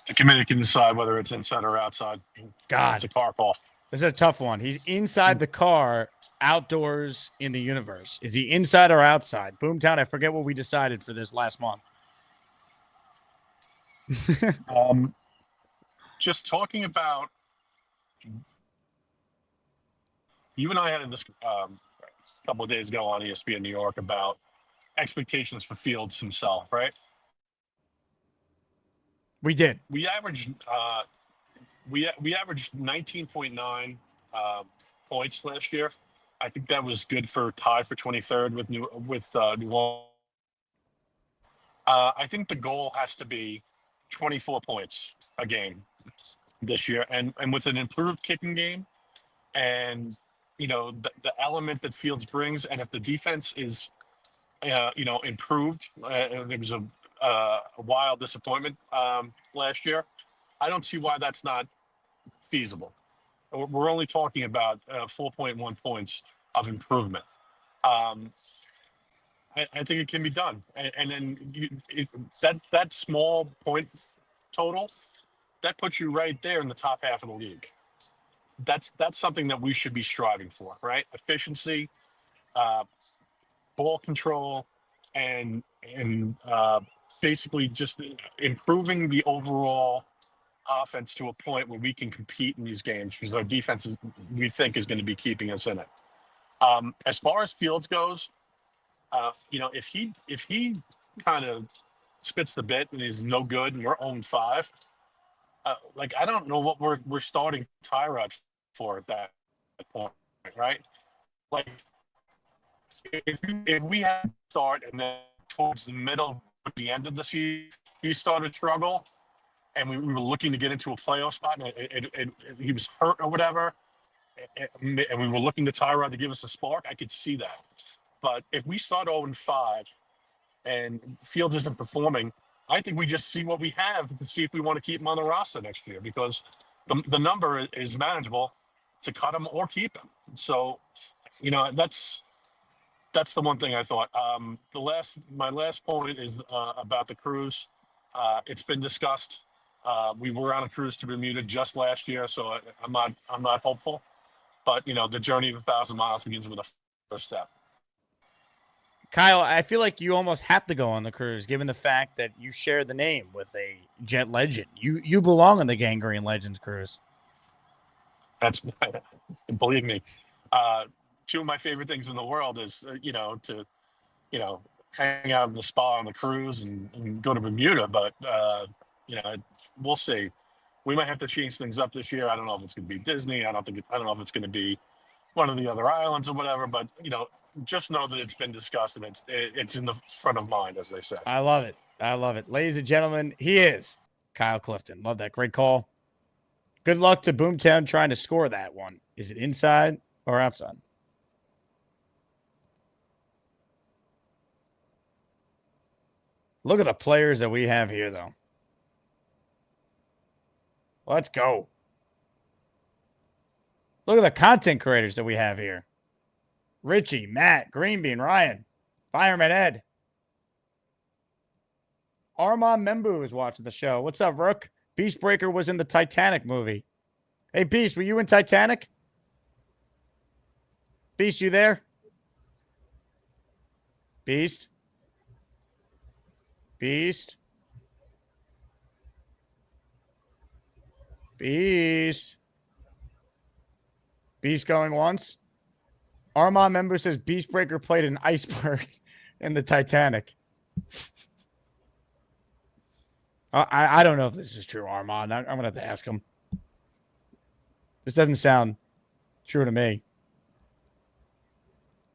The committee can decide whether it's inside or outside. God, it's a car call. This is a tough one. He's inside the car, outdoors in the universe. Is he inside or outside? Boomtown, I forget what we decided for this last month. Just talking about, you and I had this a couple of days ago on ESPN New York about expectations for Fields himself, right? We did. We averaged we averaged 19.9 points last year. I think that was good for tied for 23rd with New Orleans. I think the goal has to be 24 points a game this year, and with an improved kicking game, and the element that Fields brings, and if the defense is improved, there was a wild disappointment last year. I don't see why that's not feasible. We're only talking about 4.1 points of improvement. I think it can be done, and then that small point total, that puts you right there in the top half of the league. That's something that we should be striving for, right? Efficiency, ball control, and basically just improving the overall offense to a point where we can compete in these games, because our defense we think is going to be keeping us in it. As far as Fields goes, if he kind of spits the bit and is no good and we're 0-5, I don't know what we're starting Tyrod for at that point, right? Like if we had to start and then towards the middle, at the end of the season, he started to struggle, and we were looking to get into a playoff spot, and he was hurt or whatever, and we were looking to Tyrod to give us a spark, I could see that. But if we start 0-5 and Fields isn't performing, I think we just see what we have to see if we want to keep him on the roster next year, because the number is manageable to cut him or keep him. So, that's the one thing I thought. My last point is about the cruise. It's been discussed. We were on a cruise to Bermuda just last year, so I'm not hopeful. But the journey of 1,000 miles begins with a first step. Kyle, I feel like you almost have to go on the cruise, given the fact that you share the name with a Jet legend. You belong on the Gangrene Legends cruise. That's believe me. Two of my favorite things in the world is to hang out in the spa on the cruise and go to Bermuda. But we'll see. We might have to change things up this year. I don't know if it's going to be Disney. I don't know if it's going to be one of the other islands or whatever. But just know that it's been discussed and it's in the front of mind, as they say. I love it. I love it. Ladies and gentlemen, he is Kyle Clifton. Love that. Great call. Good luck to Boomtown trying to score that one. Is it inside or outside? Look at the players that we have here, though. Let's go. Look at the content creators that we have here. Richie, Matt, Greenbean, Ryan, Fireman Ed. Armand Membu is watching the show. What's up, Rook? Beastbreaker was in the Titanic movie. Hey, Beast, were you in Titanic? Beast, you there? Beast? Beast? Beast? Beast going once? Armand Member says Beastbreaker played an iceberg in the Titanic. I don't know if this is true, Armand. I'm going to have to ask him. This doesn't sound true to me.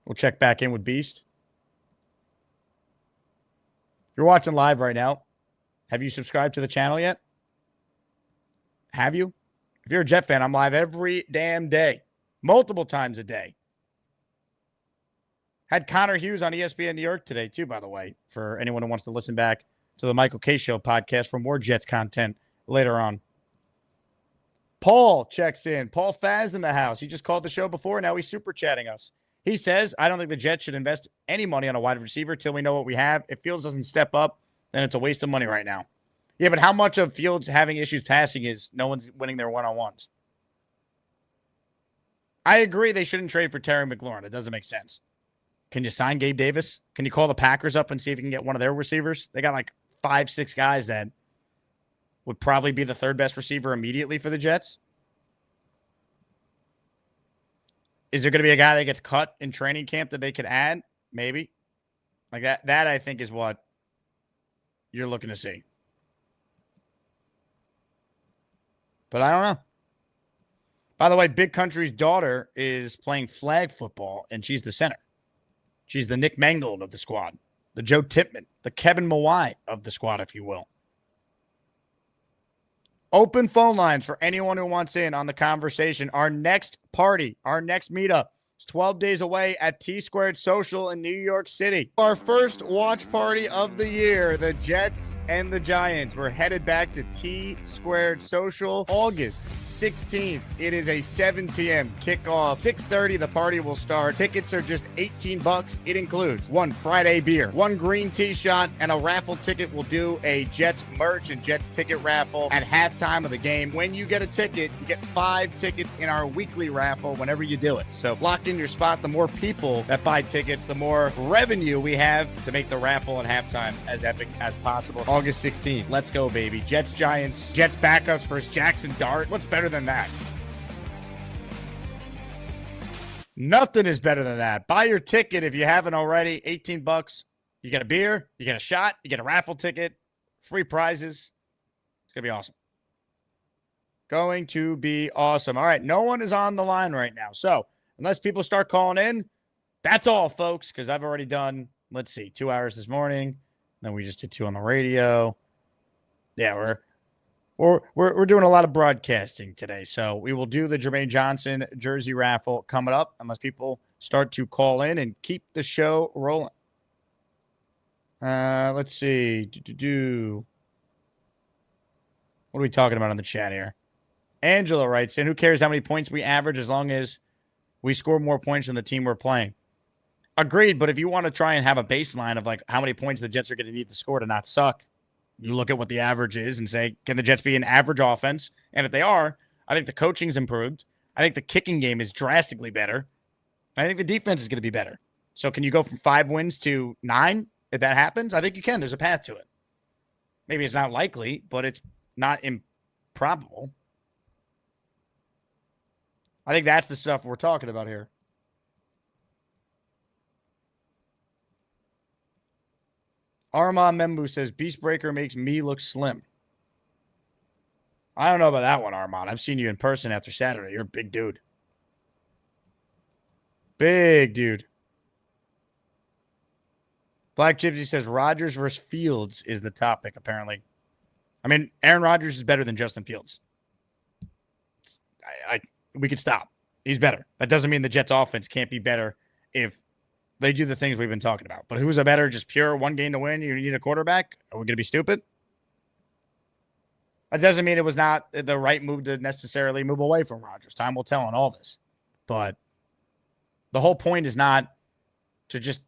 We'll check back in with Beast. If you're watching live right now, have you subscribed to the channel yet? Have you? If you're a Jet fan, I'm live every damn day. Multiple times a day. Had Connor Hughes on ESPN New York today, too, by the way, for anyone who wants to listen back to the Michael K. Show podcast for more Jets content later on. Paul checks in. Paul Faz in the house. He just called the show before. Now he's super chatting us. He says, I don't think the Jets should invest any money on a wide receiver till we know what we have. If Fields doesn't step up, then it's a waste of money right now. Yeah, but how much of Fields having issues passing is no one's winning their one-on-ones? I agree they shouldn't trade for Terry McLaurin. It doesn't make sense. Can you sign Gabe Davis? Can you call the Packers up and see if you can get one of their receivers? They got like 5-6 guys that would probably be the third best receiver immediately for the Jets. Is there going to be a guy that gets cut in training camp that they could add? Maybe. Like that. That I think is what you're looking to see. But I don't know. By the way, Big Country's daughter is playing flag football, and she's the center. She's the Nick Mangold of the squad, the Joe Tipman, the Kevin Mawai of the squad, if you will. Open phone lines for anyone who wants in on the conversation. Our next party, our next meetup is 12 days away at T-Squared Social in New York City. Our first watch party of the year, the Jets and the Giants. We're headed back to T-Squared Social August 16th. It is a 7 p.m. kickoff. 6:30, the party will start. Tickets are just $18. It includes one Friday beer, one green tea shot, and a raffle ticket. We'll do a Jets merch and Jets ticket raffle at halftime of the game. When you get a ticket, you get 5 tickets in our weekly raffle whenever you do it. So lock in your spot. The more people that buy tickets, the more revenue we have to make the raffle at halftime as epic as possible. August 16th. Let's go, baby. Jets, Giants, Jets backups versus Jackson Dart. What's better than that? Nothing is better than that. Buy your ticket if you haven't already. $18. You get a beer, you get a shot, you get a raffle ticket, free prizes. It's going to be awesome. Going to be awesome. All right, no one is on the line right now. So unless people start calling in, that's all, folks, because I've already done, let's see, 2 hours this morning. Then we just did 2 on the radio. Yeah, we're doing a lot of broadcasting today. So we will do the Jermaine Johnson jersey raffle coming up unless people start to call in and keep the show rolling. Let's see. What are we talking about on the chat here? Angela writes in, who cares how many points we average as long as we score more points than the team we're playing? Agreed, but if you want to try and have a baseline of like how many points the Jets are going to need to score to not suck, you look at what the average is and say, can the Jets be an average offense? And if they are, I think the coaching's improved. I think the kicking game is drastically better. I think the defense is going to be better. So can you go from 5 wins to 9 if that happens? I think you can. There's a path to it. Maybe it's not likely, but it's not improbable. I think that's the stuff we're talking about here. Armand Membu says, Beast Breaker makes me look slim. I don't know about that one, Armand. I've seen you in person after Saturday. You're a big dude. Big dude. Black Gypsy says, Rodgers versus Fields is the topic, apparently. I mean, Aaron Rodgers is better than Justin Fields. We could stop. He's better. That doesn't mean the Jets offense can't be better if they do the things we've been talking about. But who's a better, just pure one game to win? You need a quarterback? Are we going to be stupid? That doesn't mean it was not the right move to necessarily move away from Rodgers. Time will tell on all this. But the whole point is not to just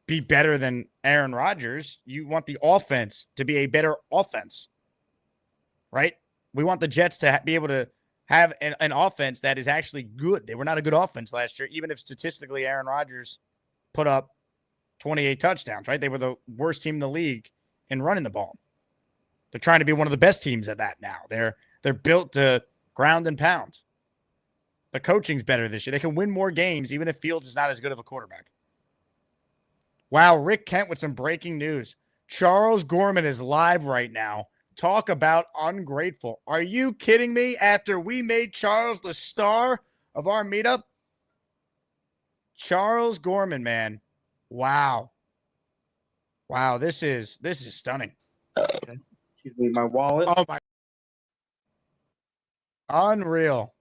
be better than Aaron Rodgers. You want the offense to be a better offense, right? We want the Jets to be able to have an offense that is actually good. They were not a good offense last year, even if statistically Aaron Rodgers put up 28 touchdowns, right? They were the worst team in the league in running the ball. They're trying to be one of the best teams at that now. They're built to ground and pound. The coaching's better this year. They can win more games, even if Fields is not as good of a quarterback. Wow, Rick Kent with some breaking news. Charles Gorman is live right now. Talk about ungrateful. Are you kidding me? After we made Charles the star of our meetup? Charles Gorman, man. Wow. Wow, this is stunning. Excuse me, my wallet. Oh my. Unreal.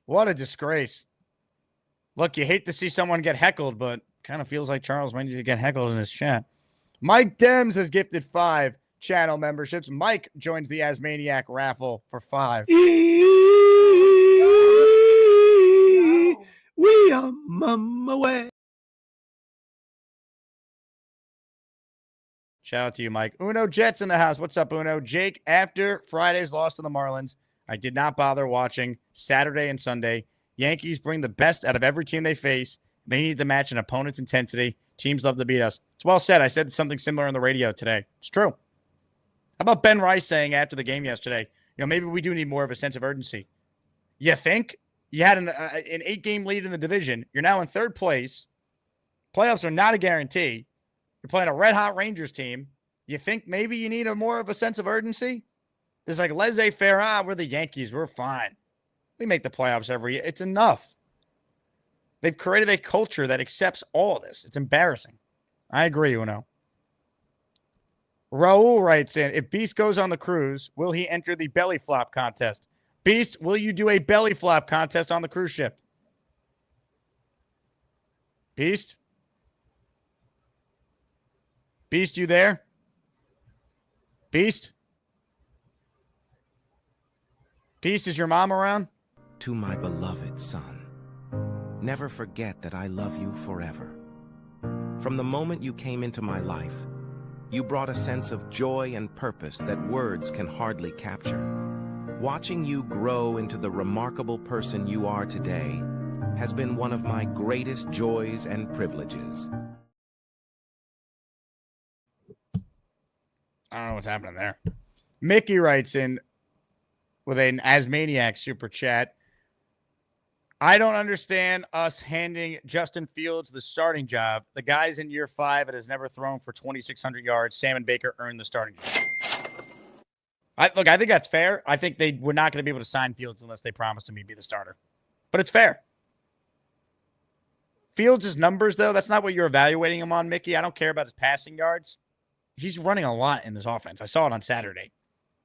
What a disgrace. Look, you hate to see someone get heckled, but kind of feels like Charles might need to get heckled in his chat. Mike Dems has gifted 5 channel memberships. Mike joins the Asmaniac raffle for 5. We are mama way. Shout out to you, Mike. Uno Jets in the house. What's up, Uno? Jake, after Friday's loss to the Marlins, I did not bother watching Saturday and Sunday. Yankees bring the best out of every team they face. They need to match an opponent's intensity. Teams love to beat us. It's well said. I said something similar on the radio today. It's true. How about Ben Rice saying after the game yesterday, maybe we do need more of a sense of urgency. You think? You had an 8-game lead in the division. You're now in 3rd place. Playoffs are not a guarantee. You're playing a red-hot Rangers team. You think maybe you need more of a sense of urgency? It's like laissez-faire. We're the Yankees. We're fine. We make the playoffs every year. It's enough. They've created a culture that accepts all of this. It's embarrassing. I agree, Uno. Raul writes in, if Beast goes on the cruise, will he enter the belly flop contest? Beast, will you do a belly flop contest on the cruise ship? Beast? Beast, you there? Beast? Beast, is your mom around? To my beloved son, never forget that I love you forever. From the moment you came into my life, you brought a sense of joy and purpose that words can hardly capture. Watching you grow into the remarkable person you are today has been one of my greatest joys and privileges. I don't know what's happening there. Mickey writes in with an Asmaniac super chat. I don't understand us handing Justin Fields the starting job. The guy's in year 5 and has never thrown for 2,600 yards. Sam and Baker earned the starting job. I think that's fair. I think they were not going to be able to sign Fields unless they promised him he'd be the starter. But it's fair. Fields' numbers, though, that's not what you're evaluating him on, Mickey. I don't care about his passing yards. He's running a lot in this offense. I saw it on Saturday.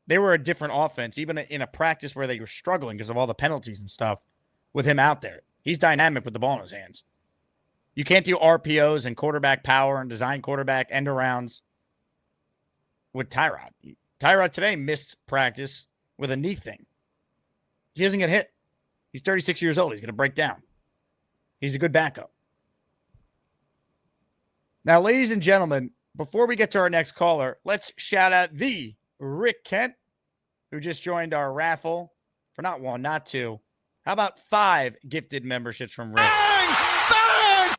They were a different offense, even in a practice where they were struggling because of all the penalties and stuff with him out there. He's dynamic with the ball in his hands. You can't do RPOs and quarterback power and design quarterback end arounds with Tyrod. Tyrod today missed practice with a knee thing. He doesn't get hit. He's 36 years old. He's going to break down. He's a good backup. Now, ladies and gentlemen, before we get to our next caller, let's shout out the Rick Kent, who just joined our raffle for not 1, not 2. How about 5 gifted memberships from Rick? Bang!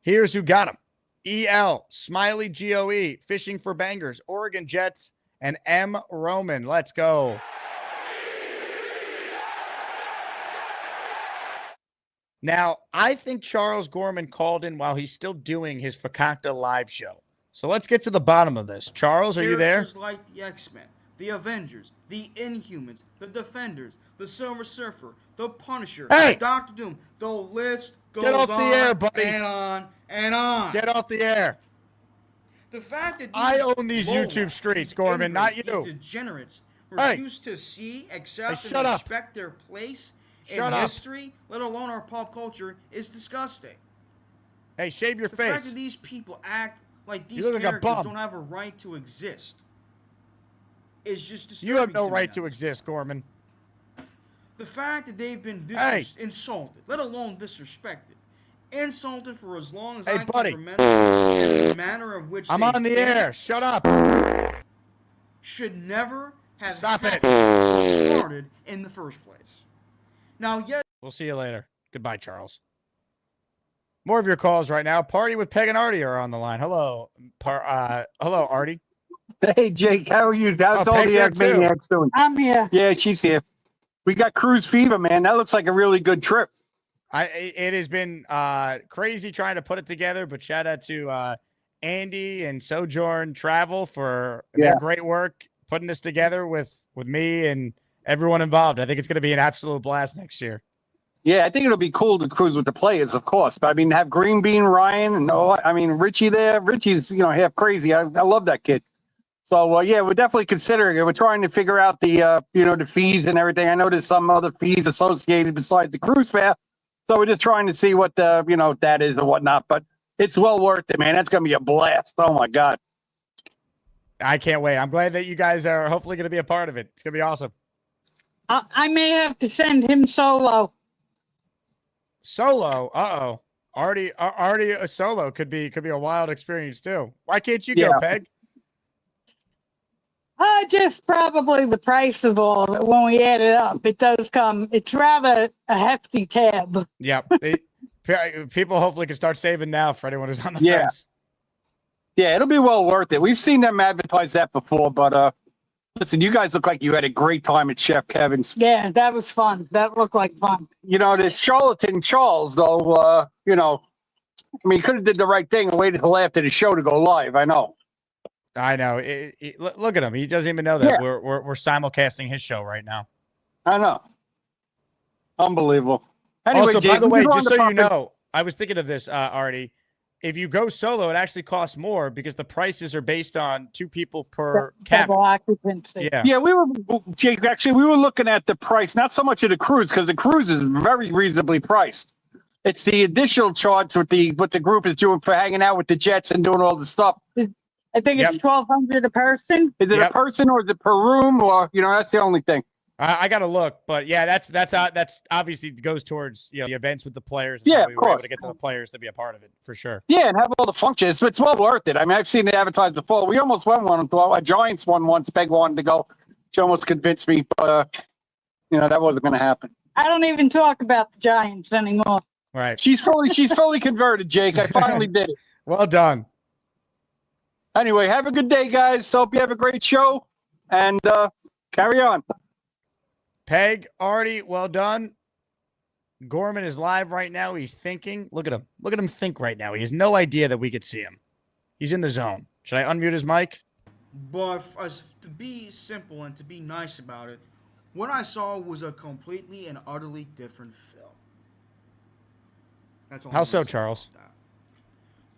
Here's who got them. EL, Smiley GOE, Fishing for Bangers, Oregon Jets, and M. Roman. Let's go. Now, I think Charles Gorman called in while he's still doing his Fakakta live show. So let's get to the bottom of this. Charles, are you there? Characters like the X-Men, the Avengers, the Inhumans, the Defenders, the Silver Surfer, the Punisher, Hey! Doctor Doom. The list goes Get off the on air, buddy. and on and on. Get off the air. The fact that I own these lowlifes, YouTube streets, these Gorman, not ingrates, you. these degenerates Hey. refuse to see, accept, Hey, and shut up. respect their place Shut in up. history, let alone our pop culture, is disgusting. Hey, shave your The face. fact that these people act like these look like a characters bum. don't have a right to exist is just disturbing. You have no to me right to now. exist, Gorman. The fact that they've been insulted, let alone disrespected, insulted for as long as I buddy. can remember, and the manner of which I'm they've on the been air. Shut up. should never have Stop it. started in the first place. Now, yes. We'll see you later. Goodbye, Charles. More of your calls right now. Party with Peg and Artie are on the line. Hello, hello, Artie. Hey, Jake, how are you? How's all Peg's the there too. Maniacs doing? I'm here. Yeah, she's here. We got cruise fever, man. That looks like a really good trip. It has been crazy trying to put it together, but shout out to Andy and Sojourn Travel for their great work putting this together with me and everyone involved. I think it's going to be an absolute blast next year. Yeah, I think it'll be cool to cruise with the players, of course. But I mean, have Green Bean Ryan and Richie there. Richie's half crazy. I love that kid. So yeah, we're definitely considering it. We're trying to figure out the the fees and everything. I know there's some other fees associated besides the cruise fare. So we're just trying to see what that is and whatnot. But it's well worth it, man. That's gonna be a blast. Oh my God. I can't wait. I'm glad that you guys are hopefully going to be a part of it. It's going to be awesome. I may have to send him solo. Solo? Uh-oh. Already a solo could be a wild experience too. Why can't you go, Peg? Just probably the price of all of it when we add it up. It does come. It's rather a hefty tab. Yep. People hopefully can start saving now for anyone who's on the fence. Yeah, it'll be well worth it. We've seen them advertise that before, but listen, you guys look like you had a great time at Chef Kevin's. Yeah, that was fun. That looked like fun. This charlatan Charles, though, he could have did the right thing and waited till after the show to go live. I know. Look at him. He doesn't even know that we're simulcasting his show right now. I know. Unbelievable. Anyway, also, Jake, by the way, we're just on so the you know, I was thinking of this, Artie. If you go solo, it actually costs more because the prices are based on 2 people per cabin. Double occupancy. Yeah, Jake, actually, we were looking at the price, not so much of the cruise, because the cruise is very reasonably priced. It's the additional charge what the group is doing for hanging out with the Jets and doing all the stuff. I think it's $1,200 a person. Is it a person or is it per room? Or that's the only thing. I got to look, but yeah, that's obviously goes towards the events with the players. And Yeah, we of were able course. to get the players to be a part of it for sure. Yeah, and have all the functions. It's well worth it. I mean, I've seen it advertised before. We almost won one. A Giants won once. Peg wanted to go. She almost convinced me, but that wasn't going to happen. I don't even talk about the Giants anymore. Right. She's fully converted, Jake. I finally did it. Well done. Anyway, have a good day, guys. Hope you have a great show, and carry on. Peg, Artie, well done. Gorman is live right now. He's thinking. Look at him. Look at him think right now. He has no idea that we could see him. He's in the zone. Should I unmute his mic? But to be simple and to be nice about it, what I saw was a completely and utterly different film. That's all. How so, Charles?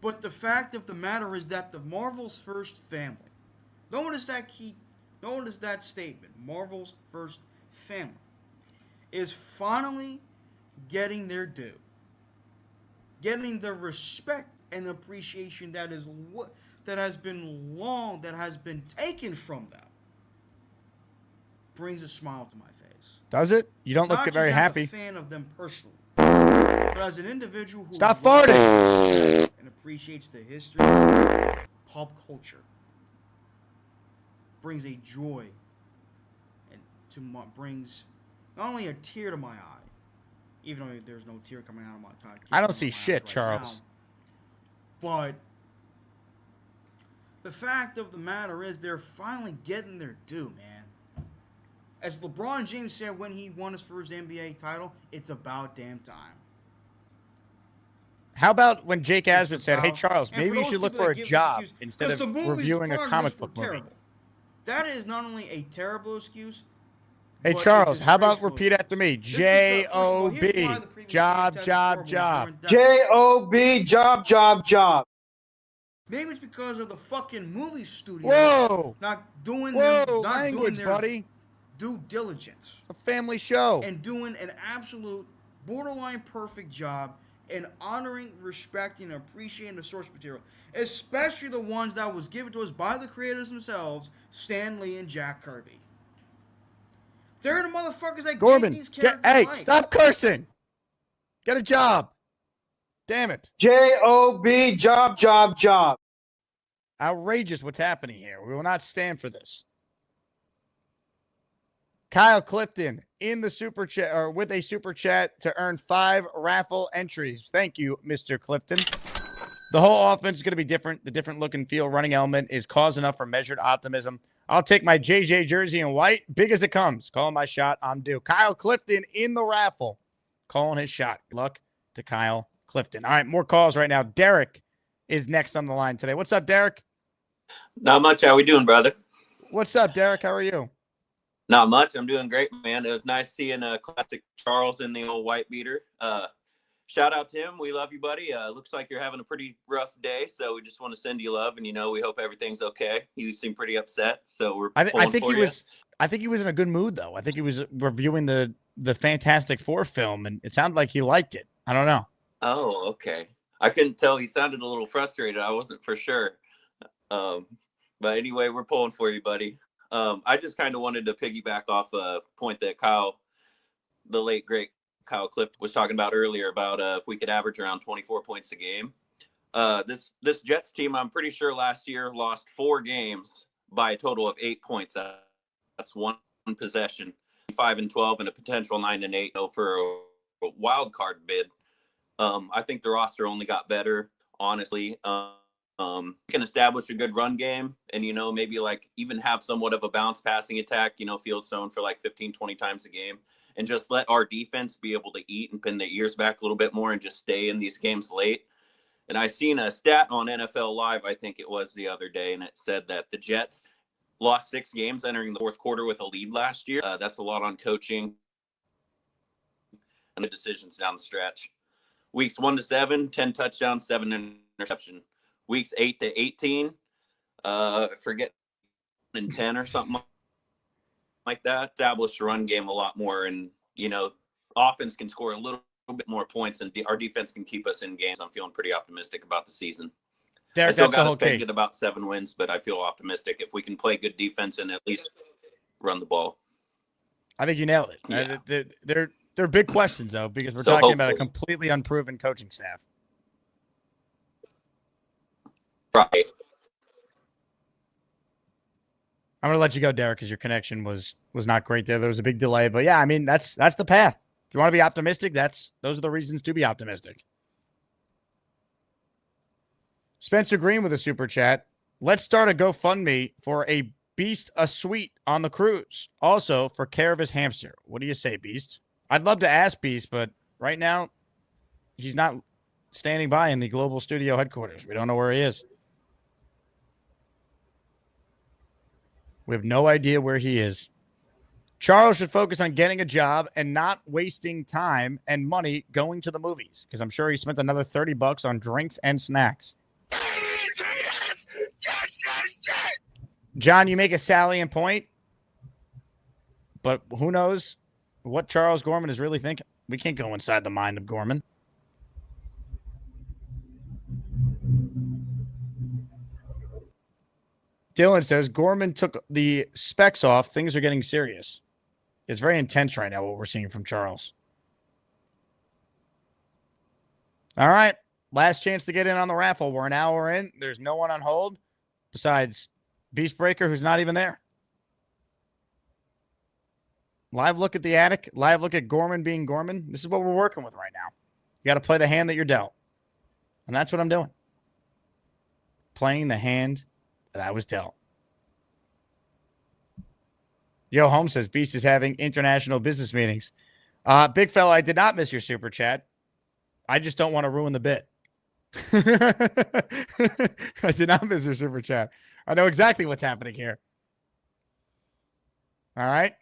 But the fact of the matter is that the Marvel's first family. Notice that statement. Marvel's first family is finally getting their due, getting the respect and appreciation that has been taken from them. Brings a smile to my face. Does it? You don't look Not very just as happy. a fan of them personally, But as an individual who Stop loves farting and appreciates the history of pop culture, brings a joy and brings not only a tear to my eye, even though there's no tear coming out of my eye. I don't see shit, Charles. But the fact of the matter is they're finally getting their due, man. As LeBron James said when he won his first NBA title, it's about damn time. How about when Jake Asman said, hey, Charles, maybe you should look for a job instead of reviewing a comic book movie? That is not only a terrible excuse. Hey, Charles, how about repeat after me? J-O-B. Job, job, job. J-O-B, job, job, job. Maybe it's because of the fucking movie studio Whoa! not doing language, their buddy. due diligence. It's a family show. And doing an absolute borderline perfect job in honoring, respecting, and appreciating the source material. Especially the ones that was given to us by the creators themselves, Stan Lee and Jack Kirby. They're the motherfuckers that Gorman, gave these characters life. Stop cursing. Get a job. Damn it. J-O-B, job, job, job. Outrageous what's happening here. We will not stand for this. Kyle Clifton in the super chat, or with a super chat to earn 5 raffle entries. Thank you, Mr. Clifton. The whole offense is going to be different. The different look and feel running element is cause enough for measured optimism. I'll take my JJ jersey in white, big as it comes. Calling my shot, I'm due. Kyle Clifton in the raffle. Calling his shot. Good luck to Kyle Clifton. All right, more calls right now. Derek is next on the line today. What's up, Derek? Not much. How we doing, brother? What's up, Derek? How are you? Not much. I'm doing great, man. It was nice seeing classic Charles in the old white beater. Shout out to him. We love you, buddy. Looks like you're having a pretty rough day, so we just want to send you love, and we hope everything's okay. You seem pretty upset, so we're. I think he was. I think he was in a good mood, though. I think he was reviewing the Fantastic Four film, and it sounded like he liked it. I don't know. Oh, okay. I couldn't tell. He sounded a little frustrated. I wasn't for sure. But anyway, we're pulling for you, buddy. I just kind of wanted to piggyback off a point that the late great Kyle Clifton was talking about earlier about if we could average around 24 points a game. This Jets team, I'm pretty sure last year lost 4 games by a total of 8 points. That's one possession, 5-12, and a potential 9-8 for a wild card bid. I think the roster only got better, honestly. Can establish a good run game and, maybe even have somewhat of a balanced passing attack, field zone for 15, 20 times a game, and just let our defense be able to eat and pin their ears back a little bit more and just stay in these games late. And I seen a stat on NFL Live, I think it was the other day, and it said that the Jets lost 6 games entering the fourth quarter with a lead last year. That's a lot on coaching and the decisions down the stretch. Weeks 1 to 7, 10 touchdowns, 7 interception. Weeks 8 to 18, forget, in 10 or something like that. Establish the run game a lot more, and offense can score a little bit more points, and our defense can keep us in games. I'm feeling pretty optimistic about the season. Derek, I still that's the got whole us pegged key. at about 7 wins, but I feel optimistic if we can play good defense and at least run the ball. I think you nailed it. Yeah. They're big questions though, because we're So talking about a hopefully. completely unproven coaching staff. Right. I'm gonna let you go, Derek, because your connection was not great there. There was a big delay, but yeah, I mean that's the path. If you want to be optimistic, those are the reasons to be optimistic. Spencer Green with a super chat. Let's start a GoFundMe for a Beast a suite on the cruise. Also for care of his hamster. What do you say, Beast? I'd love to ask Beast, but right now he's not standing by in the global studio headquarters. We don't know where he is. We have no idea where he is. Charles should focus on getting a job and not wasting time and money going to the movies, because I'm sure he spent another $30 on drinks and snacks. John, you make a salient point, but who knows what Charles Gorman is really thinking. We can't go inside the mind of Gorman. Dylan says, Gorman took the specs off. Things are getting serious. It's very intense right now, what we're seeing from Charles. All right. Last chance to get in on the raffle. We're an hour in. There's no one on hold besides Beastbreaker, who's not even there. Live look at the attic. Live look at Gorman being Gorman. This is what we're working with right now. You got to play the hand that you're dealt. And that's what I'm doing. Playing the hand that I was dealt. Yo, Holmes says Beast is having international business meetings. Big fella, I did not miss your super chat. I just don't want to ruin the bit. I did not miss your super chat. I know exactly what's happening here. All right.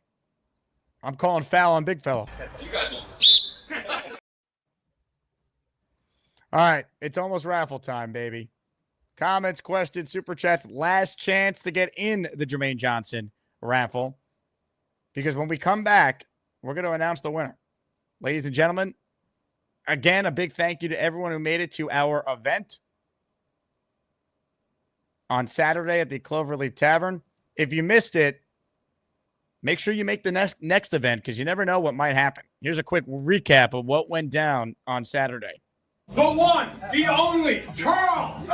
I'm calling foul on big fella. All right. It's almost raffle time, baby. Comments, questions, super chats. Last chance to get in the Jermaine Johnson raffle. Because when we come back, we're going to announce the winner. Ladies and gentlemen, again, a big thank you to everyone who made it to our event on Saturday at the Cloverleaf Tavern. If you missed it, make sure you make the next event because you never know what might happen. Here's a quick recap of what went down on Saturday. The one, the only, Charles!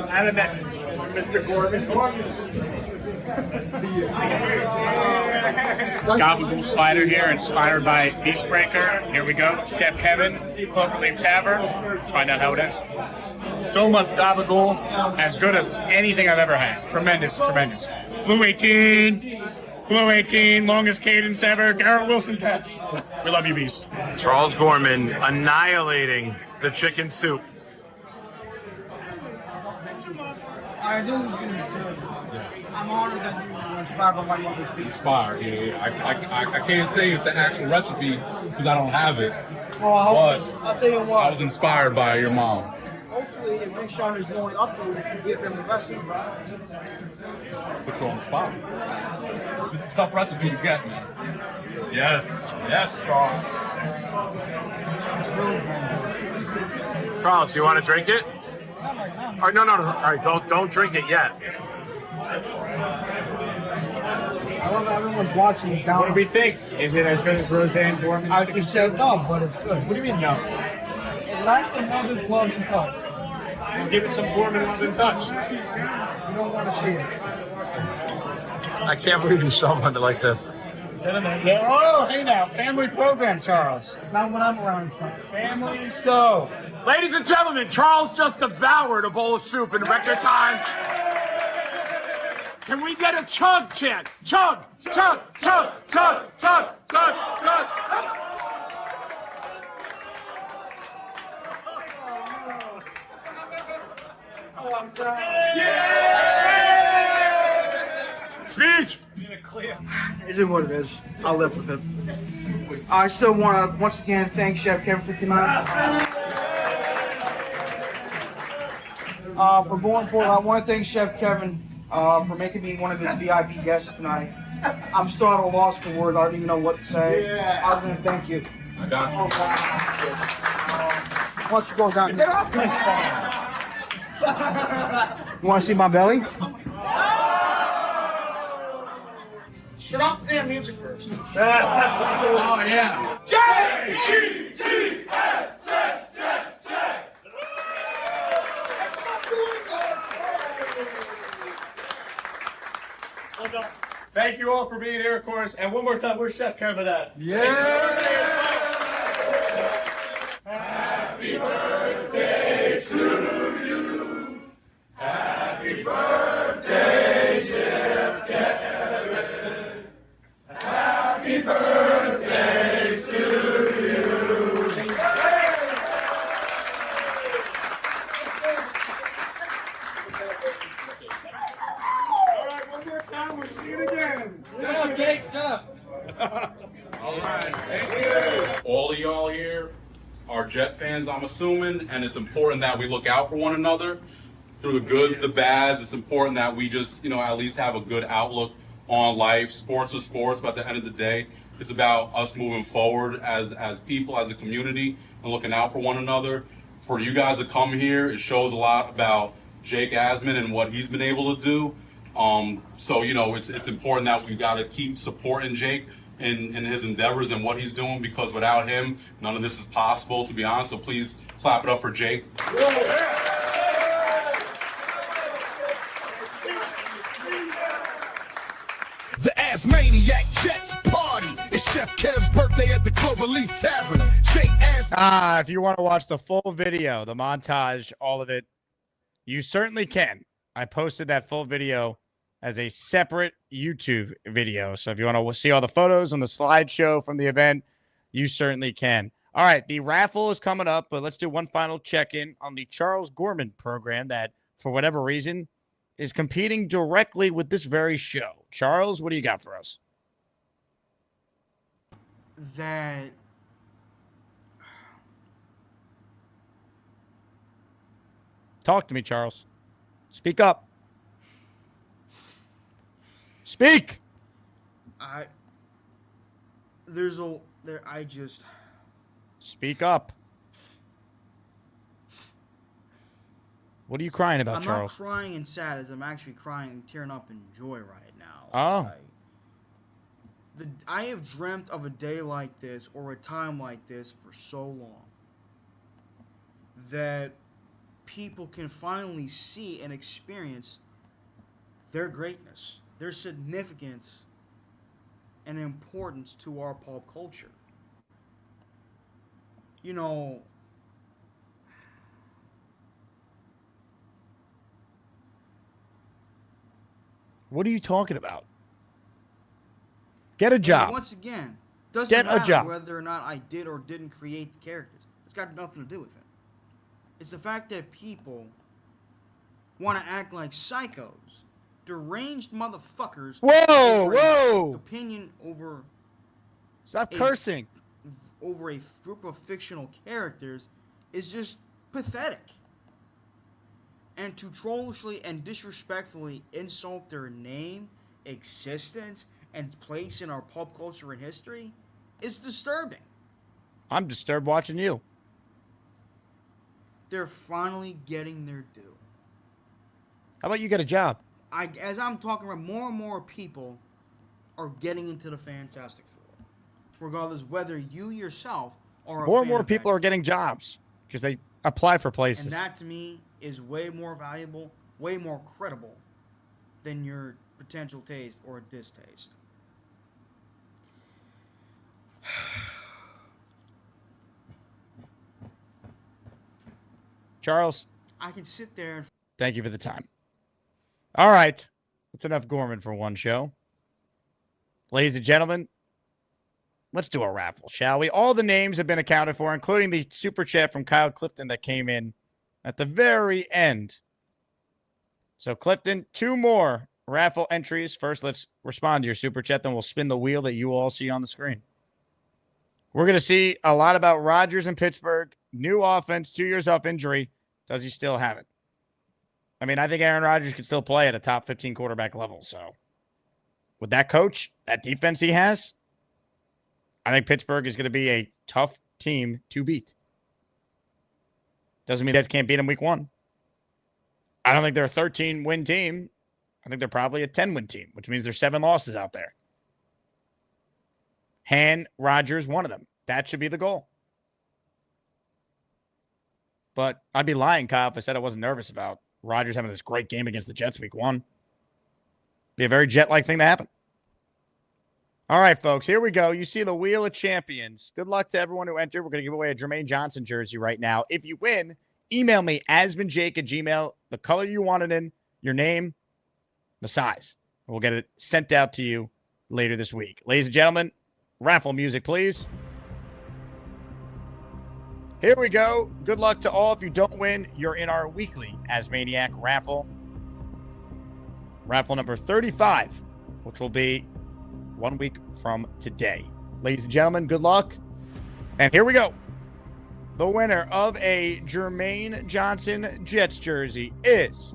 I met Mr. Gorman. Gabagool slider here, inspired by Beastbreaker. Here we go. Chef Kevin, Cloverleaf Tavern. Let's find out how it is. So much Gabagool, as good as anything I've ever had. Tremendous, tremendous. Blue 18, Blue 18, longest cadence ever. Garrett Wilson catch. We love you, Beast. Charles Gorman annihilating the chicken soup. I knew it was going to be good. Yes. I'm honored that you were inspired by my mother's food. Inspired, yeah. I can't say it's the actual recipe because I don't have it. Well, I'll tell you what. I was inspired by your mom. Hopefully, if Nick Sean is going up to it, you can give him the recipe. Put you on the spot. It's a tough recipe to get, man. Yes. Yes, Charles. Charles, you want to drink it? Oh, no. All right, don't drink it yet. I love that everyone's watching. What do we think? Is it as good as Roseanne Gorman? I just said no, but it's good. What do you mean no? It lacks a mother's love and touch. And give it some Gorman love and touch. You don't want to see it. I can't believe you saw something like this. Oh, hey now, family program, Charles. Not when I'm around. Family show. Ladies and gentlemen, Charles just devoured a bowl of soup in record time. Can we get a chug chant? Chug, chug, chug, chug, chug, chug, chug. Speech. It is what it is. I'll live with it. I still want to once again thank Chef Kevin for tonight. For going forward, I want to thank Chef Kevin for making me one of his VIP guests tonight. I'm still at a loss for words. I don't even know what to say. Other than thank you. I got you. Why don't you go down? Get off my phone. You want to see my belly? Shut off the damn music first. Oh, yeah. J-E-T-S, Thank you all for being here, of course. And one more time, where's Chef Kevin at? Happy birthday to you. Happy birthday, Chef Kevin. Happy birthday to you. All right, one more time, we'll see it again. Yeah, Jake, shut up. All right. Thank you. All of y'all here are Jet fans, I'm assuming, and it's important that we look out for one another through the goods, the bads. It's important that we just, at least have a good outlook on life. Sports are sports, but at the end of the day, it's about us moving forward as people, as a community, and looking out for one another. for you guys to come here, it shows a lot about Jake Asman and what he's been able to do. So, you know, it's important that we got to keep supporting Jake in his endeavors and what he's doing, because without him, none of this is possible, to be honest. So please clap it up for Jake. The AsmanJake Jets party. It's Chef Kev's birthday at the Cloverleaf Tavern. Jake Asman. If you want to watch the full video, the montage, all of it, you certainly can. I posted that full video as a separate YouTube video. So if you want to see all the photos on the slideshow from the event, you certainly can. All right, the raffle is coming up, but let's do one final check-in on the Charles Gorman program that, for whatever reason, is competing directly with this very show. Charles, what do you got for us? That Talk to me, Charles. Speak up. Speak. Speak up. What are you crying about, Charles? I'm not crying and sad, as I'm actually crying and tearing up in joy right now. Oh. I have dreamt of a day like this, or a time like this, for so long, that people can finally see and experience their greatness, their significance, and importance to our pop culture. You know, what are you talking about? Get a job. And once again, doesn't Get matter a job. whether or not I did or didn't create the characters. It's got nothing to do with it. It's the fact that people want to act like psychos, deranged motherfuckers. Whoa! Opinion over. Stop cursing. Over a group of fictional characters is just pathetic. And to trollishly and disrespectfully insult their name, existence, and place in our pop culture and history is disturbing. I'm disturbed watching you. They're finally getting their due. How about you get a job? As I'm talking about, more and more people are getting into the Fantastic Four, regardless whether you yourself are a More and fan more of people are getting jobs because they apply for places. And that, to me, is way more valuable, way more credible than your potential taste or distaste. Charles, I can sit there and... thank you for the time. All right. That's enough Gorman for one show. Ladies and gentlemen, let's do a raffle, shall we? All the names have been accounted for, including the super chat from Kyle Clifton that came in at the very end. So, Clifton, 2 more raffle entries. First, let's respond to your super chat, then we'll spin the wheel that you all see on the screen. We're going to see a lot about Rodgers in Pittsburgh. New offense, 2 years off injury. Does he still have it? I mean, I think Aaron Rodgers can still play at a top 15 quarterback level. So, with that coach, that defense he has, I think Pittsburgh is going to be a tough team to beat. Doesn't mean they can't beat them week 1. I don't think they're a 13-win team. I think they're probably a 10-win team, which means there's 7 losses out there. hand Rodgers one of them. That should be the goal. But I'd be lying, Kyle, if I said I wasn't nervous about Rodgers having this great game against the Jets week 1. Be a very Jet-like thing to happen. All right, folks, here we go. You see the Wheel of Champions. Good luck to everyone who entered. We're going to give away a Jermaine Johnson jersey right now. If you win, email me, AsmanJake@gmail.com, the color you want it in, your name, the size. We'll get it sent out to you later this week. Ladies and gentlemen, raffle music, please. Here we go. Good luck to all. If you don't win, you're in our weekly AsManiac raffle. Raffle number 35, which will be 1 week from today. Ladies and gentlemen, good luck. And here we go. The winner of a Jermaine Johnson Jets jersey is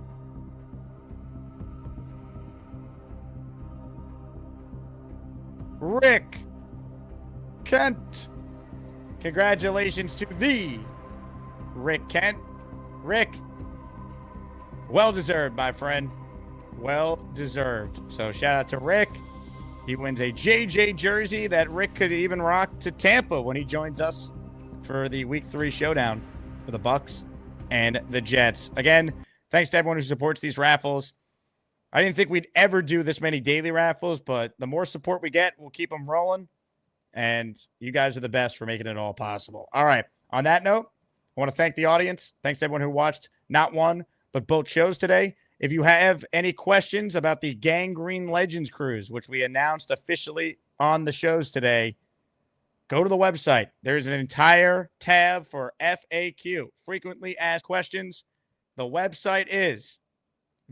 Rick Kent. Congratulations to the Rick Kent. Rick, well deserved, my friend. Well deserved. So shout out to Rick. He wins a JJ jersey that Rick could even rock to Tampa when he joins us for the Week 3 showdown for the Bucks and the Jets. Again, thanks to everyone who supports these raffles. I didn't think we'd ever do this many daily raffles, but the more support we get, we'll keep them rolling. And you guys are the best for making it all possible. All right. On that note, I want to thank the audience. Thanks to everyone who watched not one, but both shows today. If you have any questions about the Gangrene Legends cruise, which we announced officially on the shows today, go to the website. There's an entire tab for FAQ, frequently asked questions. The website is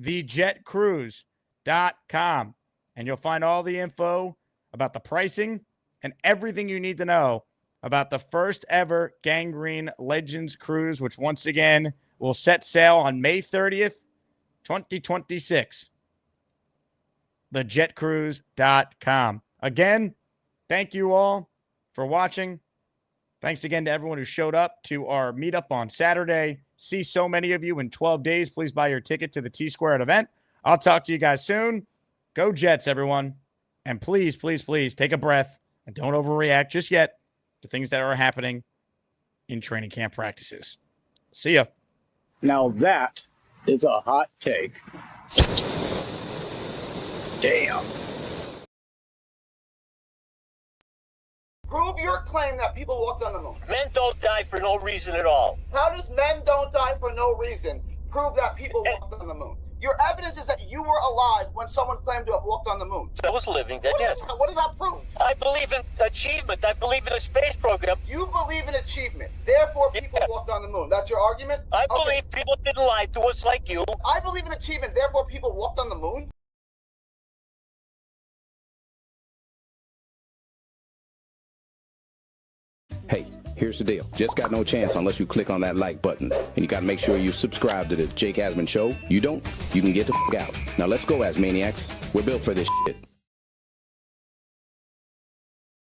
thejetcruise.com, and you'll find all the info about the pricing and everything you need to know about the first ever Gangrene Legends cruise, which once again will set sail on May 30th, 2026. Thejetcruise.com. Again, thank you all for watching. Thanks again to everyone who showed up to our meetup on Saturday. See so many of you in 12 days. Please buy your ticket to the T-Squared event. I'll talk to you guys soon. Go Jets, everyone. And please, please, please take a breath and don't overreact just yet to things that are happening in training camp practices. See ya. Now that is a hot take. Damn. Prove your claim that people walked on the moon. Men don't die for no reason at all. How does men don't die for no reason prove that people walked on the moon? Your evidence is that you were alive when someone claimed to have walked on the moon. I was living then, yes. What does that prove? I believe in achievement. I believe in a space program. You believe in achievement. Therefore, people walked on the moon. That's your argument? I believe people didn't lie to us like you. I believe in achievement. Therefore, people walked on the moon? Hey, here's the deal. Just got no chance unless you click on that like button. And you got to make sure you subscribe to the Jake Asman Show. You don't, you can get the f*** out. Now let's go, Asmaniacs. We're built for this shit.